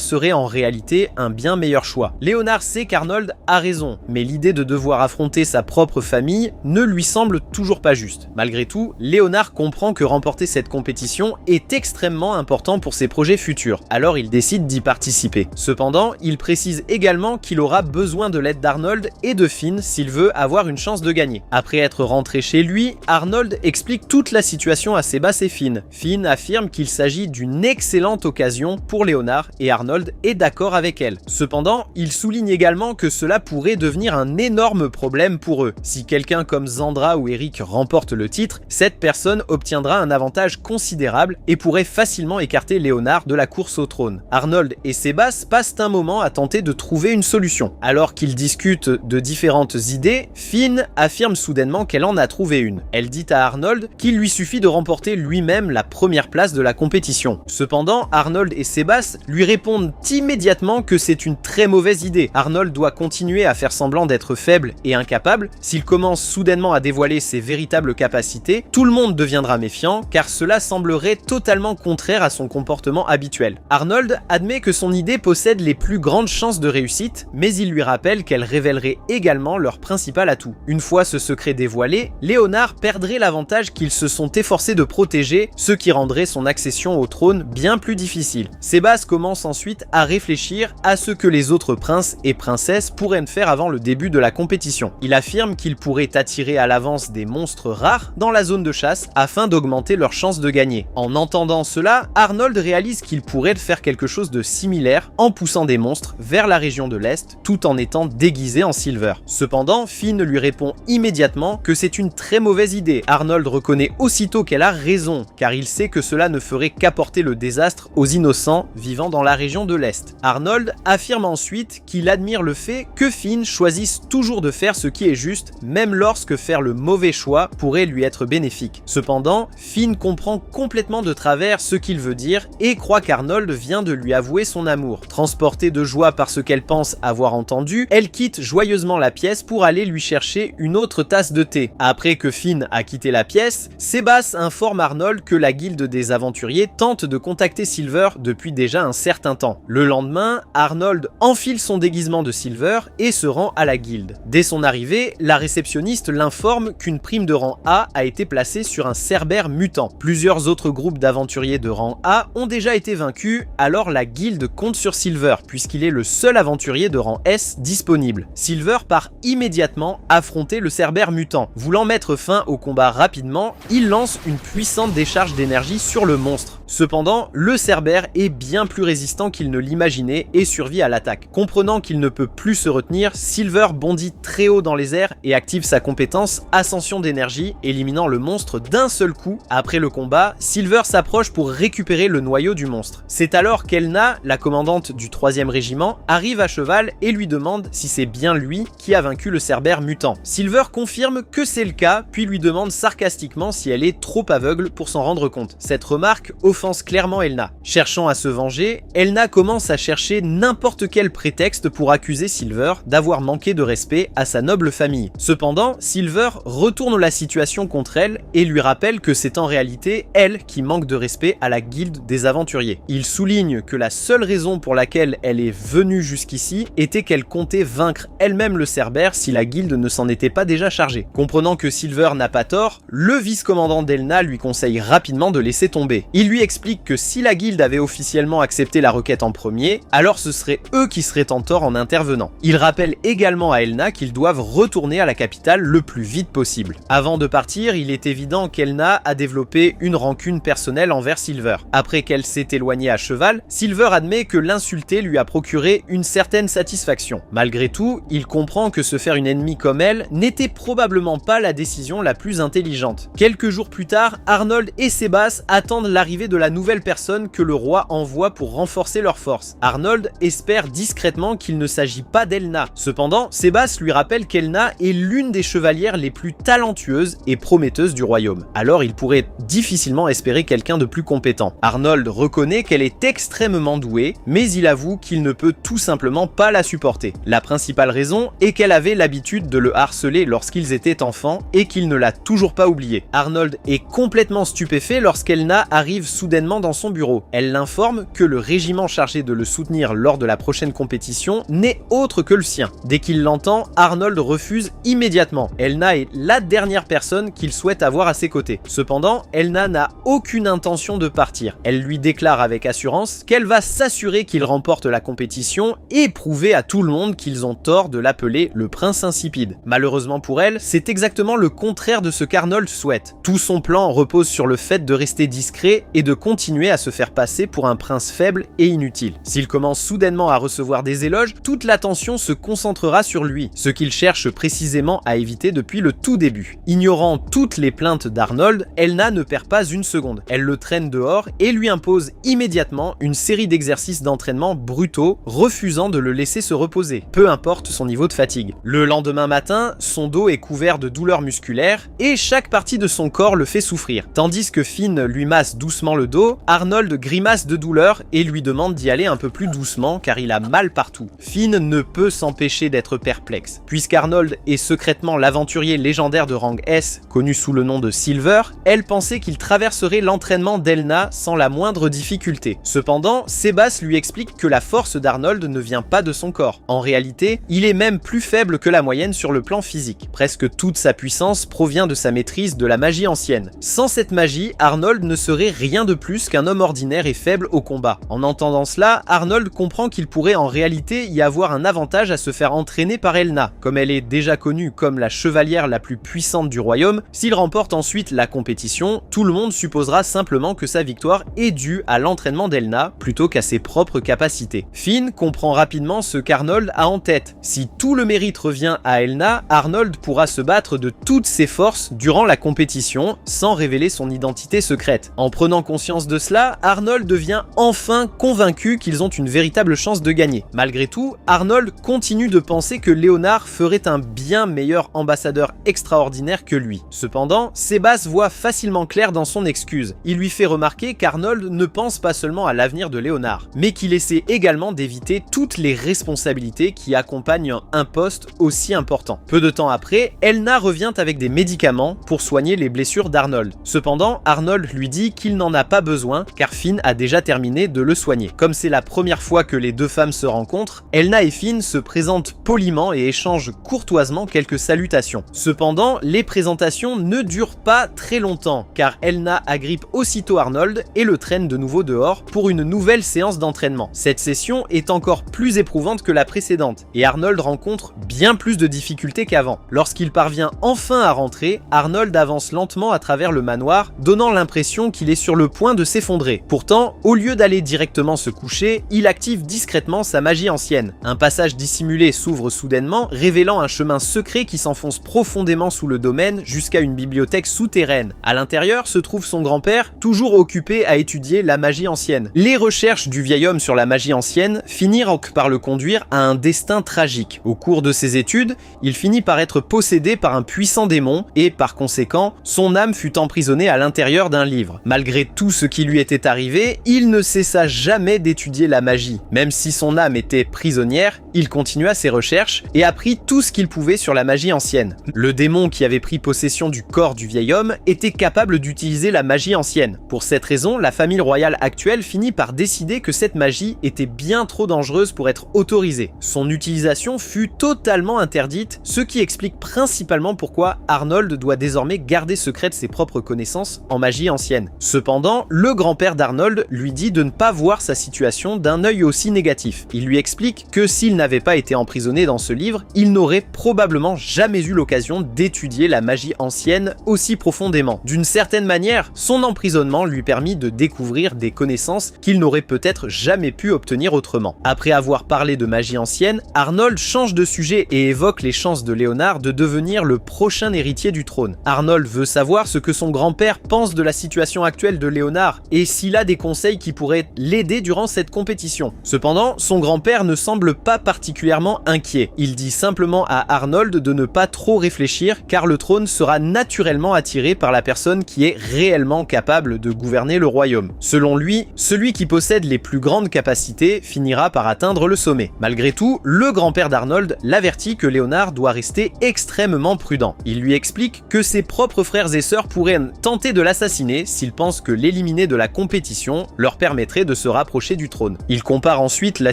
A: serait en réalité un bien meilleur choix. Léonard sait qu'Arnold a raison, mais l'idée de devoir affronter sa propre famille ne lui semble toujours pas juste. Malgré tout, Léonard comprend que remporter cette compétition est extrêmement important pour ses projets futurs, alors il décide d'y participer. Cependant, il précise également qu'il aura besoin de l'aide d'Arnold et de Finn s'il veut avoir une chance de gagner. Après être rentré chez lui, Arnold explique toute la situation à Seabass et Finn. Finn affirme qu'il s'agit d'une excellente occasion pour Léonard et Arnold est d'accord avec elle. Cependant, il souligne également que cela pourrait devenir un énorme problème pour eux. Si quelqu'un comme Zandra ou Eric remporte le titre, cette personne obtiendra un avantage considérable et pourrait facilement écarter Léonard de la course au trône. Arnold et Seabass passent un moment à tenter de trouver une solution. Alors qu'ils discutent de différentes idées, Finn affirme soudainement qu'elle en a trouvé une. Elle dit à Arnold qu'il lui suffit de remporter lui-même la première place de la compétition. Cependant, Arnold et Seabass lui répondent immédiatement que c'est une très mauvaise idée. Arnold doit continuer à faire semblant d'être faible et incapable. S'il commence soudainement à dévoiler ses véritables capacités, tout le monde deviendra méfiant car cela semblerait totalement contraire à son comportement habituel. Arnold admet que son idée possède les plus grandes chances de réussite, mais il lui rappelle qu'elle révélerait également leur principal atout. Une fois ce secret dévoilé, Léonard perdrait l'avantage qu'ils se sont efforcés de protéger, ce qui rendrait son accession au trône bien plus difficile. Seabass commence ensuite à réfléchir à ce que les autres princes et princesses pourraient faire avant le début de la compétition. Il affirme qu'ils pourraient attirer à l'avance des monstres rares dans la zone de chasse afin d'augmenter leurs chances de gagner. En entendant cela, Arnold réalise qu'il pourrait faire quelque chose de similaire en poussant des monstres vers la région de l'Est tout en étant déguisé en Silver. Cependant, Finn lui répond immédiatement que c'est une très mauvaise idée. Arnold reconnaît aussitôt qu'elle a raison, car il sait que cela ne ferait qu'apporter le désastre aux innocents vivant dans la région de l'Est. Arnold affirme ensuite qu'il admire le fait que Finn choisisse toujours de faire ce qui est juste, même lorsque faire le mauvais choix pourrait lui être bénéfique. Cependant, Finn comprend complètement de travers ce qu'il veut dire et croit qu'Arnold vient de lui avouer son amour. Transportée de joie par ce qu'elle pense avoir entendu, elle quitte joyeusement la pièce pour aller lui chercher une autre tasse de thé. Après que Finn a quitté la pièce, Seabass informe Arnold que la guilde des aventuriers tente de contacter Silver depuis déjà un certain temps. Le lendemain, Arnold enfile son déguisement de Silver et se rend à la guilde. Dès son arrivée, la réceptionniste l'informe qu'une prime de rang A a été placée sur un cerbère mutant. Plusieurs autres groupes d'aventuriers de rang A ont déjà été vaincus, alors la guilde compte sur Silver puisqu'il est le seul aventurier de rang S disponible. Silver part immédiatement affronter le cerbère mutant. Voulant mettre fin au combat rapidement, il lance une puissante décharge d'énergie sur le monstre. Cependant, le cerbère est bien plus résistant qu'il ne l'imaginait et survit à l'attaque. Comprenant qu'il ne peut plus se retenir, Silver bondit très haut dans les airs et active sa compétence Ascension d'énergie, éliminant le monstre d'un seul coup. Après le combat, Silver s'approche pour récupérer le noyau du monstre. C'est alors qu'Elna, la commandante du 3e régiment, arrive à cheval et lui demande si c'est bien lui qui a vaincu le cerbère mutant. Silver confirme que c'est le cas, puis lui demande sarcastiquement si elle est trop aveugle pour s'en rendre compte. Cette remarque offense clairement Elna. Cherchant à se venger, Elna commence à chercher n'importe quel prétexte pour accuser Silver d'avoir manqué de respect à sa noble famille. Cependant, Silver retourne la situation contre elle et lui rappelle que c'est en réalité elle qui manque de respect à la guilde des aventuriers. Il souligne que la seule raison pour laquelle elle est venue jusqu'ici était qu'elle comptait vaincre elle-même le cerbère si la guilde ne s'en était pas déjà chargée. Comprenant que Silver n'a pas tort, le vice-commandant d'Elna lui conseille rapidement de laisser tomber. Il lui explique que si la guilde avait officiellement accepté la requête en premier, alors ce serait eux qui seraient en tort en intervenant. Il rappelle également à Elna qu'ils doivent retourner à la capitale le plus vite possible. Avant de partir, il est évident qu'Elna a développé une rancune personnelle envers Silver. Après qu'elle s'est éloignée à cheval, Silver admet que l'insulter lui a procuré une certaine satisfaction. Malgré tout, il comprend que se faire une ennemie comme elle n'était probablement pas la décision la plus intelligente. Quelques jours plus tard, Arnold et Seabass attendent l'arrivée de la nouvelle personne que le roi envoie pour renforcer leurs forces. Arnold espère discrètement qu'il ne s'agit pas d'Elna. Cependant, Sébastien lui rappelle qu'Elna est l'une des chevalières les plus talentueuses et prometteuses du royaume. Alors il pourrait difficilement espérer quelqu'un de plus compétent. Arnold reconnaît qu'elle est extrêmement douée, mais il avoue qu'il ne peut tout simplement pas la supporter. La principale raison est qu'elle avait l'habitude de le harceler lorsqu'ils étaient enfants et qu'il ne l'a toujours pas oublié. Arnold est complètement stupéfait lorsqu'Elna arrive soudainement dans son bureau. Elle l'informe que le régiment chargé de le soutenir lors de la prochaine compétition n'est autre que le sien. Dès qu'il l'entend, Arnold refuse immédiatement. Elna est la dernière personne qu'il souhaite avoir à ses côtés. Cependant, Elna n'a aucune intention de partir. Elle lui déclare avec assurance qu'elle va s'assurer qu'il remporte la compétition et prouver à tout le monde qu'ils ont tort de l'appeler le prince insipide. Malheureusement pour elle, c'est exactement le contraire de ce qu'Arnold souhaite. Tout son plan repose sur le fait de rester discret et de continuer à se faire passer pour un prince faible et inutile. S'il commence soudainement à recevoir des éloges, toute l'attention se concentrera sur lui, ce qu'il cherche précisément à éviter depuis le tout début. Ignorant toutes les plaintes d'Arnold, Elna ne perd pas une seconde. Elle le traîne dehors et lui impose immédiatement une série d'exercices d'entraînement brutaux, refusant de le laisser se reposer, peu importe son niveau de fatigue. Le lendemain matin, son dos est couvert de douleurs musculaires et chaque partie de son corps le fait souffrir. Tandis que Finn lui masse doucement le dos, Arnold grimace de douleur et lui demande d'y aller un peu plus doucement car il a mal partout. Finn ne peut s'empêcher d'être perplexe. Puisqu'Arnold est secrètement l'aventurier légendaire de rang S, connu sous le nom de Silver, elle pensait qu'il traverserait l'entraînement d'Elna sans la moindre difficulté. Cependant, Sébastien lui explique que la force d'Arnold ne vient pas de son corps. En réalité, il est même plus faible que la moyenne sur le plan physique. Presque toute sa puissance provient de sa maîtrise de la magie ancienne. Sans cette magie, Arnold ne serait rien de plus qu'un homme ordinaire et faible au combat. En entendant cela, Arnold comprend qu'il pourrait en réalité y avoir un avantage à se faire entraîner par Elna. Comme elle est déjà connue comme la chevalière la plus puissante du royaume, s'il remporte ensuite la compétition, tout le monde supposera simplement que sa victoire est due à l'entraînement d'Elna plutôt qu'à ses propres capacités. Finn comprend rapidement ce qu'Arnold a en tête. Si tout le mérite revient à Elna, Arnold pourra se battre de toutes ses forces durant la compétition sans révéler son identité secrète. En prenant conscience de cela, Arnold devient enfin convaincu qu'ils ont une véritable chance de gagner. Malgré tout, Arnold continue de penser que Léonard ferait un bien meilleur ambassadeur extraordinaire que lui. Cependant, Sébastien voit facilement clair dans son excuse. Il lui fait remarquer qu'Arnold ne pense pas seulement à l'avenir de Léonard, mais qu'il essaie également d'éviter toutes les responsabilités qui accompagnent un poste aussi important. Peu de temps après, Elna revient avec des médicaments pour soigner les blessures d'Arnold. Cependant, Arnold lui dit qu'il n'en a pas besoin car Finn a déjà terminé de le soigner. Comme c'est la première fois que les deux femmes se rencontrent, Elna et Finn se présentent poliment et échangent courtoisement quelques salutations. Cependant, les présentations ne durent pas très longtemps car Elna agrippe aussitôt Arnold et le traîne de nouveau dehors pour une nouvelle séance d'entraînement. Cette session est encore plus éprouvante que la précédente et Arnold rencontre bien plus de difficultés qu'avant. Lorsqu'il parvient enfin à rentrer, Arnold avance lentement à travers le manoir, donnant l'impression qu'il est sur le point de s'effondrer. Pourtant, au lieu d'aller directement se coucher, il active discrètement sa magie ancienne. Un passage dissimulé s'ouvre soudainement, révélant un chemin secret qui s'enfonce profondément sous le domaine jusqu'à une bibliothèque souterraine. À l'intérieur se trouve son grand-père, toujours occupé à étudier la magie ancienne. Les recherches du vieil homme sur la magie ancienne finirent par le conduire à un destin tragique. Au cours de ses études, il finit par être possédé par un puissant démon et, par conséquent, son âme fut emprisonnée à l'intérieur d'un livre. Malgré tout ce qui lui était arrivé, il ne cessa jamais d'étudier la magie. Même si son âme était prisonnière, il continua ses recherches et apprit tout ce qu'il pouvait sur la magie ancienne. Le démon qui avait pris possession du corps du vieil homme était capable d'utiliser la magie ancienne. Pour cette raison, la famille royale actuelle finit par décider que cette magie était bien trop dangereuse pour être autorisée. Son utilisation fut totalement interdite, ce qui explique principalement pourquoi Arnold doit désormais garder secrète ses propres connaissances en magie ancienne. Cependant, le grand-père d'Arnold lui dit de ne pas voir sa situation d'un œil aussi négatif. Il lui explique que s'il n'avait pas été emprisonné dans ce livre, il n'aurait probablement jamais eu l'occasion d'étudier la magie ancienne aussi profondément. D'une certaine manière, son emprisonnement lui permit de découvrir des connaissances qu'il n'aurait peut-être jamais pu obtenir autrement. Après avoir parlé de magie ancienne, Arnold change de sujet et évoque les chances de Léonard de devenir le prochain héritier du trône. Arnold veut savoir ce que son grand-père pense de la situation actuelle de Léonard Léonard et s'il a des conseils qui pourraient l'aider durant cette compétition. Cependant, son grand-père ne semble pas particulièrement inquiet. Il dit simplement à Arnold de ne pas trop réfléchir car le trône sera naturellement attiré par la personne qui est réellement capable de gouverner le royaume. Selon lui, celui qui possède les plus grandes capacités finira par atteindre le sommet. Malgré tout, le grand-père d'Arnold l'avertit que Léonard doit rester extrêmement prudent. Il lui explique que ses propres frères et sœurs pourraient tenter de l'assassiner s'il pense que l'éliminer de la compétition leur permettrait de se rapprocher du trône. Il compare ensuite la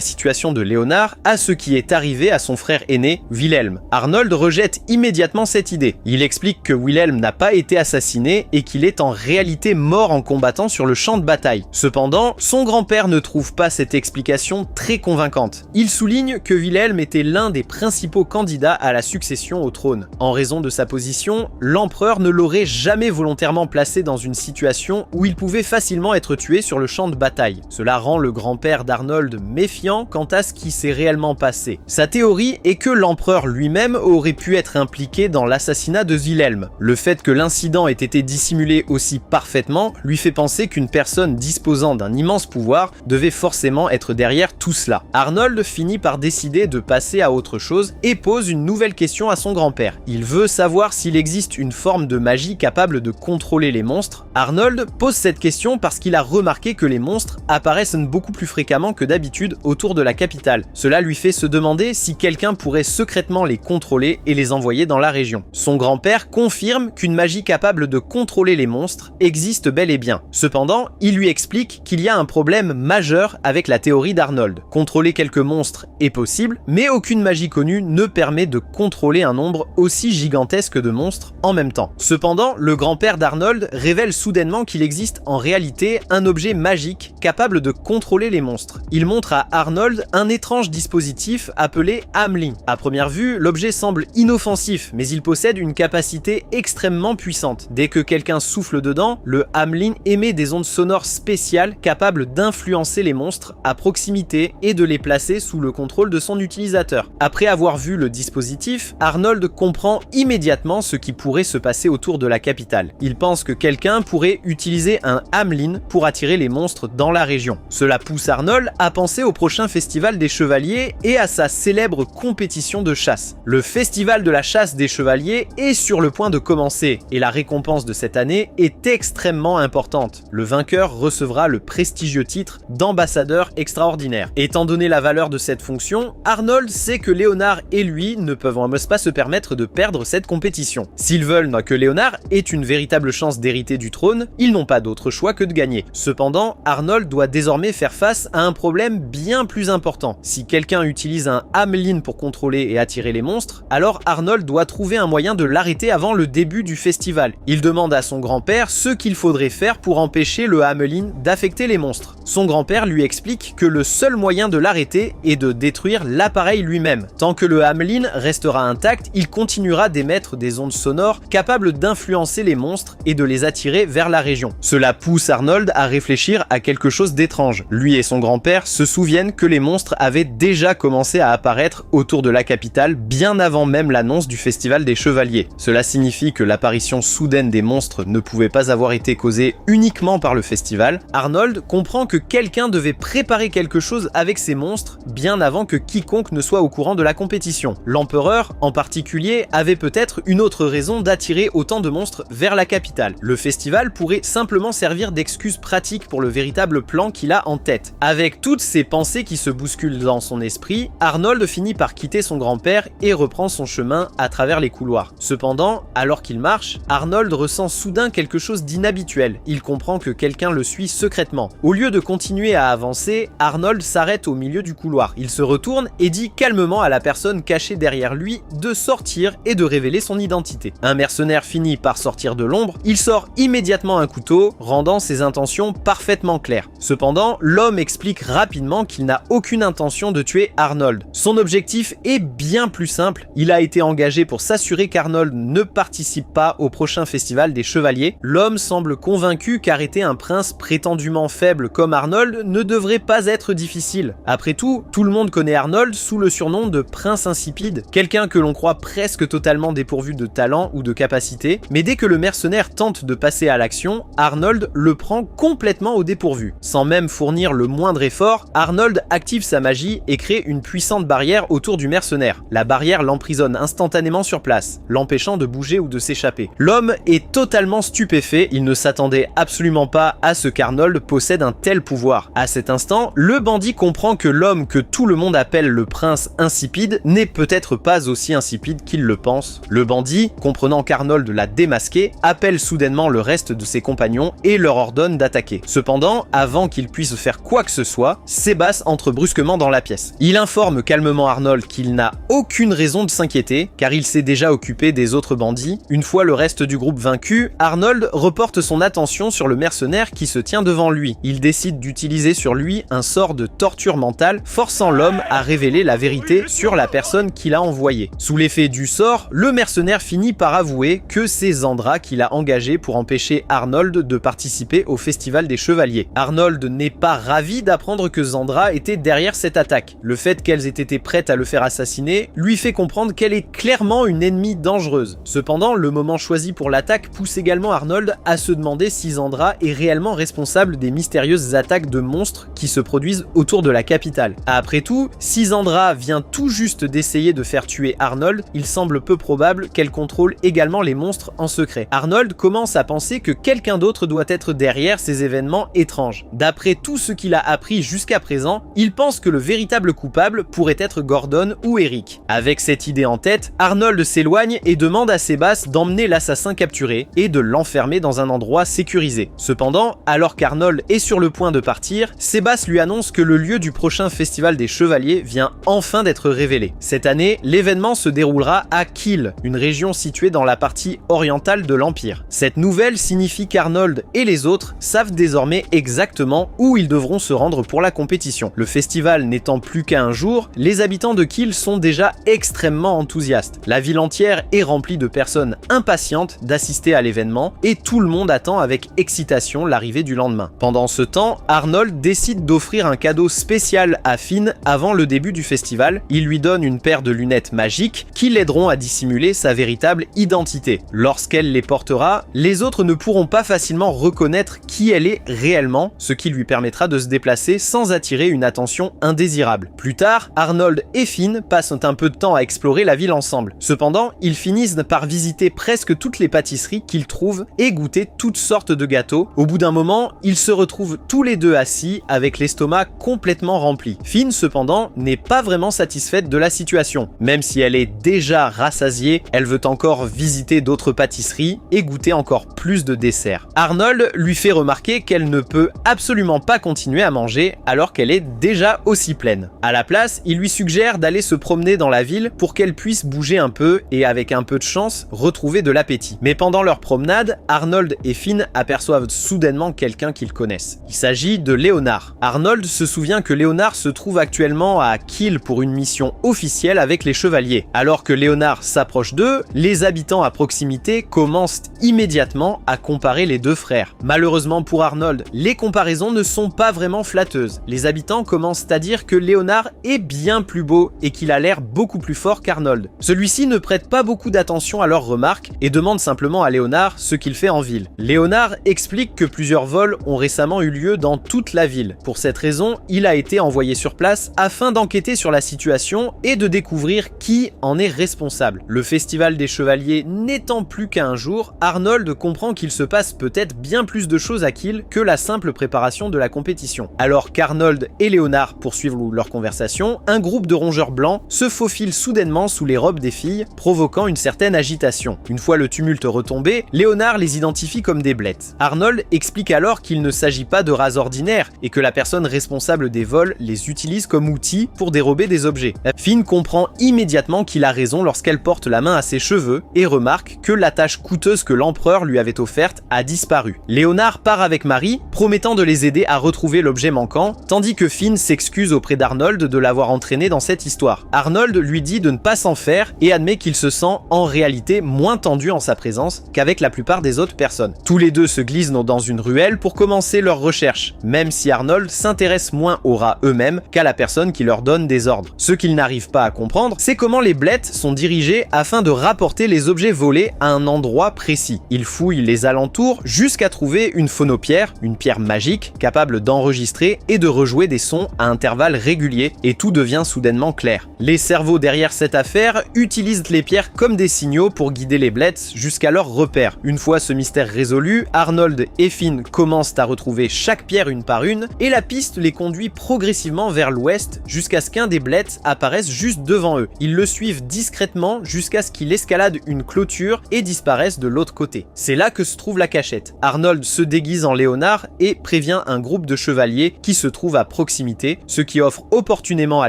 A: situation de Léonard à ce qui est arrivé à son frère aîné, Wilhelm. Arnold rejette immédiatement cette idée. Il explique que Wilhelm n'a pas été assassiné et qu'il est en réalité mort en combattant sur le champ de bataille. Cependant, son grand-père ne trouve pas cette explication très convaincante. Il souligne que Wilhelm était l'un des principaux candidats à la succession au trône. En raison de sa position, l'empereur ne l'aurait jamais volontairement placé dans une situation où il pouvait facilement être tué sur le champ de bataille. Cela rend le grand-père d'Arnold méfiant quant à ce qui s'est réellement passé. Sa théorie est que l'empereur lui-même aurait pu être impliqué dans l'assassinat de Wilhelm. Le fait que l'incident ait été dissimulé aussi parfaitement lui fait penser qu'une personne disposant d'un immense pouvoir devait forcément être derrière tout cela. Arnold finit par décider de passer à autre chose et pose une nouvelle question à son grand-père. Il veut savoir s'il existe une forme de magie capable de contrôler les monstres. Arnold pose cette question parce qu'il a remarqué que les monstres apparaissent beaucoup plus fréquemment que d'habitude autour de la capitale. Cela lui fait se demander si quelqu'un pourrait secrètement les contrôler et les envoyer dans la région. Son grand-père confirme qu'une magie capable de contrôler les monstres existe bel et bien. Cependant, il lui explique qu'il y a un problème majeur avec la théorie d'Arnold. Contrôler quelques monstres est possible, mais aucune magie connue ne permet de contrôler un nombre aussi gigantesque de monstres en même temps. Cependant, le grand-père d'Arnold révèle soudainement qu'il existe en réalité un objet magique capable de contrôler les monstres. Il montre à Arnold un étrange dispositif appelé Hamelin. À première vue, l'objet semble inoffensif, mais il possède une capacité extrêmement puissante. Dès que quelqu'un souffle dedans, le Hamelin émet des ondes sonores spéciales capables d'influencer les monstres à proximité et de les placer sous le contrôle de son utilisateur. Après avoir vu le dispositif, Arnold comprend immédiatement ce qui pourrait se passer autour de la capitale. Il pense que quelqu'un pourrait utiliser un Hamelin pour attirer les monstres dans la région. Cela pousse Arnold à penser au prochain festival des chevaliers et à sa célèbre compétition de chasse. Le festival de la chasse des chevaliers est sur le point de commencer et la récompense de cette année est extrêmement importante. Le vainqueur recevra le prestigieux titre d'ambassadeur extraordinaire. Étant donné la valeur de cette fonction, Arnold sait que Léonard et lui ne peuvent pas se permettre de perdre cette compétition. S'ils veulent que Léonard ait une véritable chance d'hériter du trône, ils n'ont pas d'autre choix que de gagner. Cependant, Arnold doit désormais faire face à un problème bien plus important. Si quelqu'un utilise un Hamelin pour contrôler et attirer les monstres, alors Arnold doit trouver un moyen de l'arrêter avant le début du festival. Il demande à son grand-père ce qu'il faudrait faire pour empêcher le Hamelin d'affecter les monstres. Son grand-père lui explique que le seul moyen de l'arrêter est de détruire l'appareil lui-même. Tant que le Hamelin restera intact, il continuera d'émettre des ondes sonores capables d'influencer les monstres et de les attirer vers la région. Cela pousse Arnold à réfléchir à quelque chose d'étrange. Lui et son grand-père se souviennent que les monstres avaient déjà commencé à apparaître autour de la capitale bien avant même l'annonce du festival des chevaliers. Cela signifie que l'apparition soudaine des monstres ne pouvait pas avoir été causée uniquement par le festival. Arnold comprend que quelqu'un devait préparer quelque chose avec ces monstres bien avant que quiconque ne soit au courant de la compétition. L'empereur, en particulier, avait peut-être une autre raison d'attirer autant de monstres vers la capitale. Le festival pourrait simplement servir d'excuse pratique pour le véritable plan qu'il a en tête. Avec toutes ces pensées qui se bousculent dans son esprit, Arnold finit par quitter son grand-père et reprend son chemin à travers les couloirs. Cependant, alors qu'il marche, Arnold ressent soudain quelque chose d'inhabituel. Il comprend que quelqu'un le suit secrètement. Au lieu de continuer à avancer, Arnold s'arrête au milieu du couloir. Il se retourne et dit calmement à la personne cachée derrière lui de sortir et de révéler son identité. Un mercenaire finit par sortir de l'ombre, il sort immédiatement un couteau, rendant ses intentions parfaitement claires. Cependant, l'homme explique rapidement qu'il n'a aucune intention de tuer Arnold. Son objectif est bien plus simple, il a été engagé pour s'assurer qu'Arnold ne participe pas au prochain festival des chevaliers. L'homme semble convaincu qu'arrêter un prince prétendument faible comme Arnold ne devrait pas être difficile. Après tout le monde connaît Arnold sous le surnom de prince insipide, quelqu'un que l'on croit presque totalement dépourvu de talent ou de capacité, mais dès que le mercenaire tente de passer à l'action, Arnold Arnold le prend complètement au dépourvu. Sans même fournir le moindre effort, Arnold active sa magie et crée une puissante barrière autour du mercenaire. La barrière l'emprisonne instantanément sur place, l'empêchant de bouger ou de s'échapper. L'homme est totalement stupéfait, il ne s'attendait absolument pas à ce qu'Arnold possède un tel pouvoir. À cet instant, le bandit comprend que l'homme que tout le monde appelle le prince insipide n'est peut-être pas aussi insipide qu'il le pense. Le bandit, comprenant qu'Arnold l'a démasqué, appelle soudainement le reste de ses compagnons et leur ordonne d'attaquer. Cependant, avant qu'il puisse faire quoi que ce soit, Sébas entre brusquement dans la pièce. Il informe calmement Arnold qu'il n'a aucune raison de s'inquiéter, car il s'est déjà occupé des autres bandits. Une fois le reste du groupe vaincu, Arnold reporte son attention sur le mercenaire qui se tient devant lui. Il décide d'utiliser sur lui un sort de torture mentale, forçant l'homme à révéler la vérité sur la personne qu'il a envoyée. Sous l'effet du sort, le mercenaire finit par avouer que c'est Zandra qui l'a engagé pour empêcher Arnold de participer au festival des chevaliers. Arnold n'est pas ravi d'apprendre que Zandra était derrière cette attaque. Le fait qu'elles aient été prêtes à le faire assassiner lui fait comprendre qu'elle est clairement une ennemie dangereuse. Cependant, le moment choisi pour l'attaque pousse également Arnold à se demander si Zandra est réellement responsable des mystérieuses attaques de monstres qui se produisent autour de la capitale. Après tout, si Zandra vient tout juste d'essayer de faire tuer Arnold, il semble peu probable qu'elle contrôle également les monstres en secret. Arnold commence à penser que quelqu'un d'autre doit être derrière ces événements étranges. D'après tout ce qu'il a appris jusqu'à présent, il pense que le véritable coupable pourrait être Gordon ou Eric. Avec cette idée en tête, Arnold s'éloigne et demande à Sébas d'emmener l'assassin capturé et de l'enfermer dans un endroit sécurisé. Cependant, alors qu'Arnold est sur le point de partir, Sébas lui annonce que le lieu du prochain festival des chevaliers vient enfin d'être révélé. Cette année, l'événement se déroulera à Kiel, une région située dans la partie orientale de l'Empire. Cette nouvelle signifie qu'Arnold et les autres savent désormais exactement où ils devront se rendre pour la compétition. Le festival n'étant plus qu'à un jour, les habitants de Kiel sont déjà extrêmement enthousiastes. La ville entière est remplie de personnes impatientes d'assister à l'événement et tout le monde attend avec excitation l'arrivée du lendemain. Pendant ce temps, Arnold décide d'offrir un cadeau spécial à Finn avant le début du festival. Il lui donne une paire de lunettes magiques qui l'aideront à dissimuler sa véritable identité. Lorsqu'elle les portera, les autres ne pourront pas facilement reconnaître qui elle est réellement, ce qui lui permettra de se déplacer sans attirer une attention indésirable. Plus tard, Arnold et Finn passent un peu de temps à explorer la ville ensemble. Cependant, ils finissent par visiter presque toutes les pâtisseries qu'ils trouvent et goûter toutes sortes de gâteaux. Au bout d'un moment, ils se retrouvent tous les deux assis avec l'estomac complètement rempli. Finn, cependant, n'est pas vraiment satisfaite de la situation. Même si elle est déjà rassasiée, elle veut encore visiter d'autres pâtisseries et goûter encore plus de desserts. Arnold lui fait remarquer qu'elle ne peut absolument pas continuer à manger alors qu'elle est déjà aussi pleine. À la place, il lui suggère d'aller se promener dans la ville pour qu'elle puisse bouger un peu et avec un peu de chance, retrouver de l'appétit. Mais pendant leur promenade, Arnold et Finn aperçoivent soudainement quelqu'un qu'ils connaissent. Il s'agit de Léonard. Arnold se souvient que Léonard se trouve actuellement à Kiel pour une mission officielle avec les chevaliers. Alors que Léonard s'approche d'eux, les habitants à proximité commencent immédiatement à comparer les deux frères. Malheureusement pour Arnold, les comparaisons ne sont pas vraiment flatteuses. Les habitants commencent à dire que Léonard est bien plus beau et qu'il a l'air beaucoup plus fort qu'Arnold. Celui-ci ne prête pas beaucoup d'attention à leurs remarques et demande simplement à Léonard ce qu'il fait en ville. Léonard explique que plusieurs vols ont récemment eu lieu dans toute la ville. Pour cette raison, il a été envoyé sur place afin d'enquêter sur la situation et de découvrir qui en est responsable. Le festival des chevaliers n'étant plus qu'à un jour, Arnold comprend qu'il se passe peut-être bien plus de choses à Kiel que la simple préparation de la compétition. Alors qu'Arnold et Léonard poursuivent leur conversation, un groupe de rongeurs blancs se faufile soudainement sous les robes des filles, provoquant une certaine agitation. Une fois le tumulte retombé, Léonard les identifie comme des blettes. Arnold explique alors qu'il ne s'agit pas de rats ordinaires et que la personne responsable des vols les utilise comme outils pour dérober des objets. Finn comprend immédiatement qu'il a raison lorsqu'elle porte la main à ses cheveux et remarque que la tâche coûteuse que l'empereur lui avait offerte a disparu. Léonard part avec Marie, promettant de les aider à retrouver l'objet manquant, tandis que Finn s'excuse auprès d'Arnold de l'avoir entraîné dans cette histoire. Arnold lui dit de ne pas s'en faire et admet qu'il se sent en réalité moins tendu en sa présence qu'avec la plupart des autres personnes. Tous les deux se glissent dans une ruelle pour commencer leurs recherches, même si Arnold s'intéresse moins aux rats eux-mêmes qu'à la personne qui leur donne des ordres. Ce qu'il n'arrive pas à comprendre, c'est comment les blettes sont dirigées afin de rapporter les objets volés à un endroit précis. Il fouille les alentours jusqu'à jusqu'à trouver une phonopierre, une pierre magique capable d'enregistrer et de rejouer des sons à intervalles réguliers, et tout devient soudainement clair. Les cerveaux derrière cette affaire utilisent les pierres comme des signaux pour guider les Blets jusqu'à leur repère. Une fois ce mystère résolu, Arnold et Finn commencent à retrouver chaque pierre une par une, et la piste les conduit progressivement vers l'ouest jusqu'à ce qu'un des Blets apparaisse juste devant eux. Ils le suivent discrètement jusqu'à ce qu'il escalade une clôture et disparaisse de l'autre côté. C'est là que se trouve la cachette. Arnold se déguise en Léonard et prévient un groupe de chevaliers qui se trouve à proximité, ce qui offre opportunément à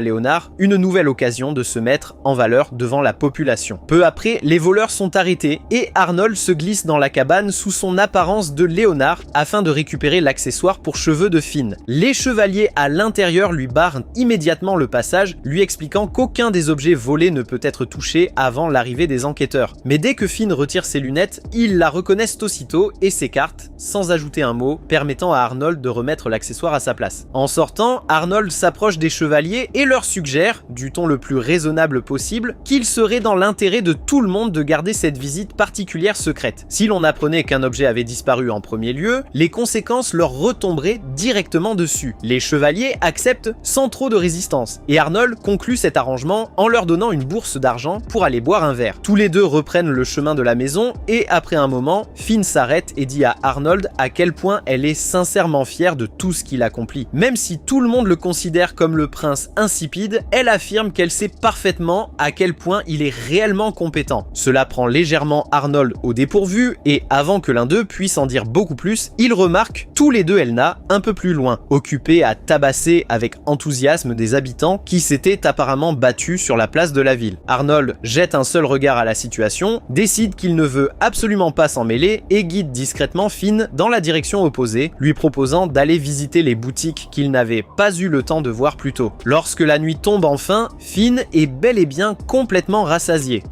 A: Léonard une nouvelle occasion de se mettre en valeur devant la population. Peu après, les voleurs sont arrêtés et Arnold se glisse dans la cabane sous son apparence de Léonard afin de récupérer l'accessoire pour cheveux de Finn. Les chevaliers à l'intérieur lui barrent immédiatement le passage, lui expliquant qu'aucun des objets volés ne peut être touché avant l'arrivée des enquêteurs. Mais dès que Finn retire ses lunettes, ils la reconnaissent aussitôt et s'écartent, sans ajouter un mot, permettant à Arnold de remettre l'accessoire à sa place. En sortant, Arnold s'approche des chevaliers et leur suggère, du ton le plus raisonnable possible, qu'il serait dans l'intérêt de tout le monde de garder cette visite particulière secrète. Si l'on apprenait qu'un objet avait disparu en premier lieu, les conséquences leur retomberaient directement dessus. Les chevaliers acceptent sans trop de résistance, et Arnold conclut cet arrangement en leur donnant une bourse d'argent pour aller boire un verre. Tous les deux reprennent le chemin de la maison, et après un moment, Finn s'arrête et dit à Arnold à quel point elle est sincèrement fière de tout ce qu'il accomplit. Même si tout le monde le considère comme le prince insipide, elle affirme qu'elle sait parfaitement à quel point il est réellement compétent. Cela prend légèrement Arnold au dépourvu, et avant que l'un d'eux puisse en dire beaucoup plus, ils remarquent tous les deux Elna un peu plus loin, occupés à tabasser avec enthousiasme des habitants qui s'étaient apparemment battus sur la place de la ville. Arnold jette un seul regard à la situation, décide qu'il ne veut absolument pas s'en mêler et guide discrètement Finn dans la direction opposée, lui proposant d'aller visiter les boutiques qu'il n'avait pas eu le temps de voir plus tôt. Lorsque la nuit tombe enfin, Finn est bel et bien complètement rassasié.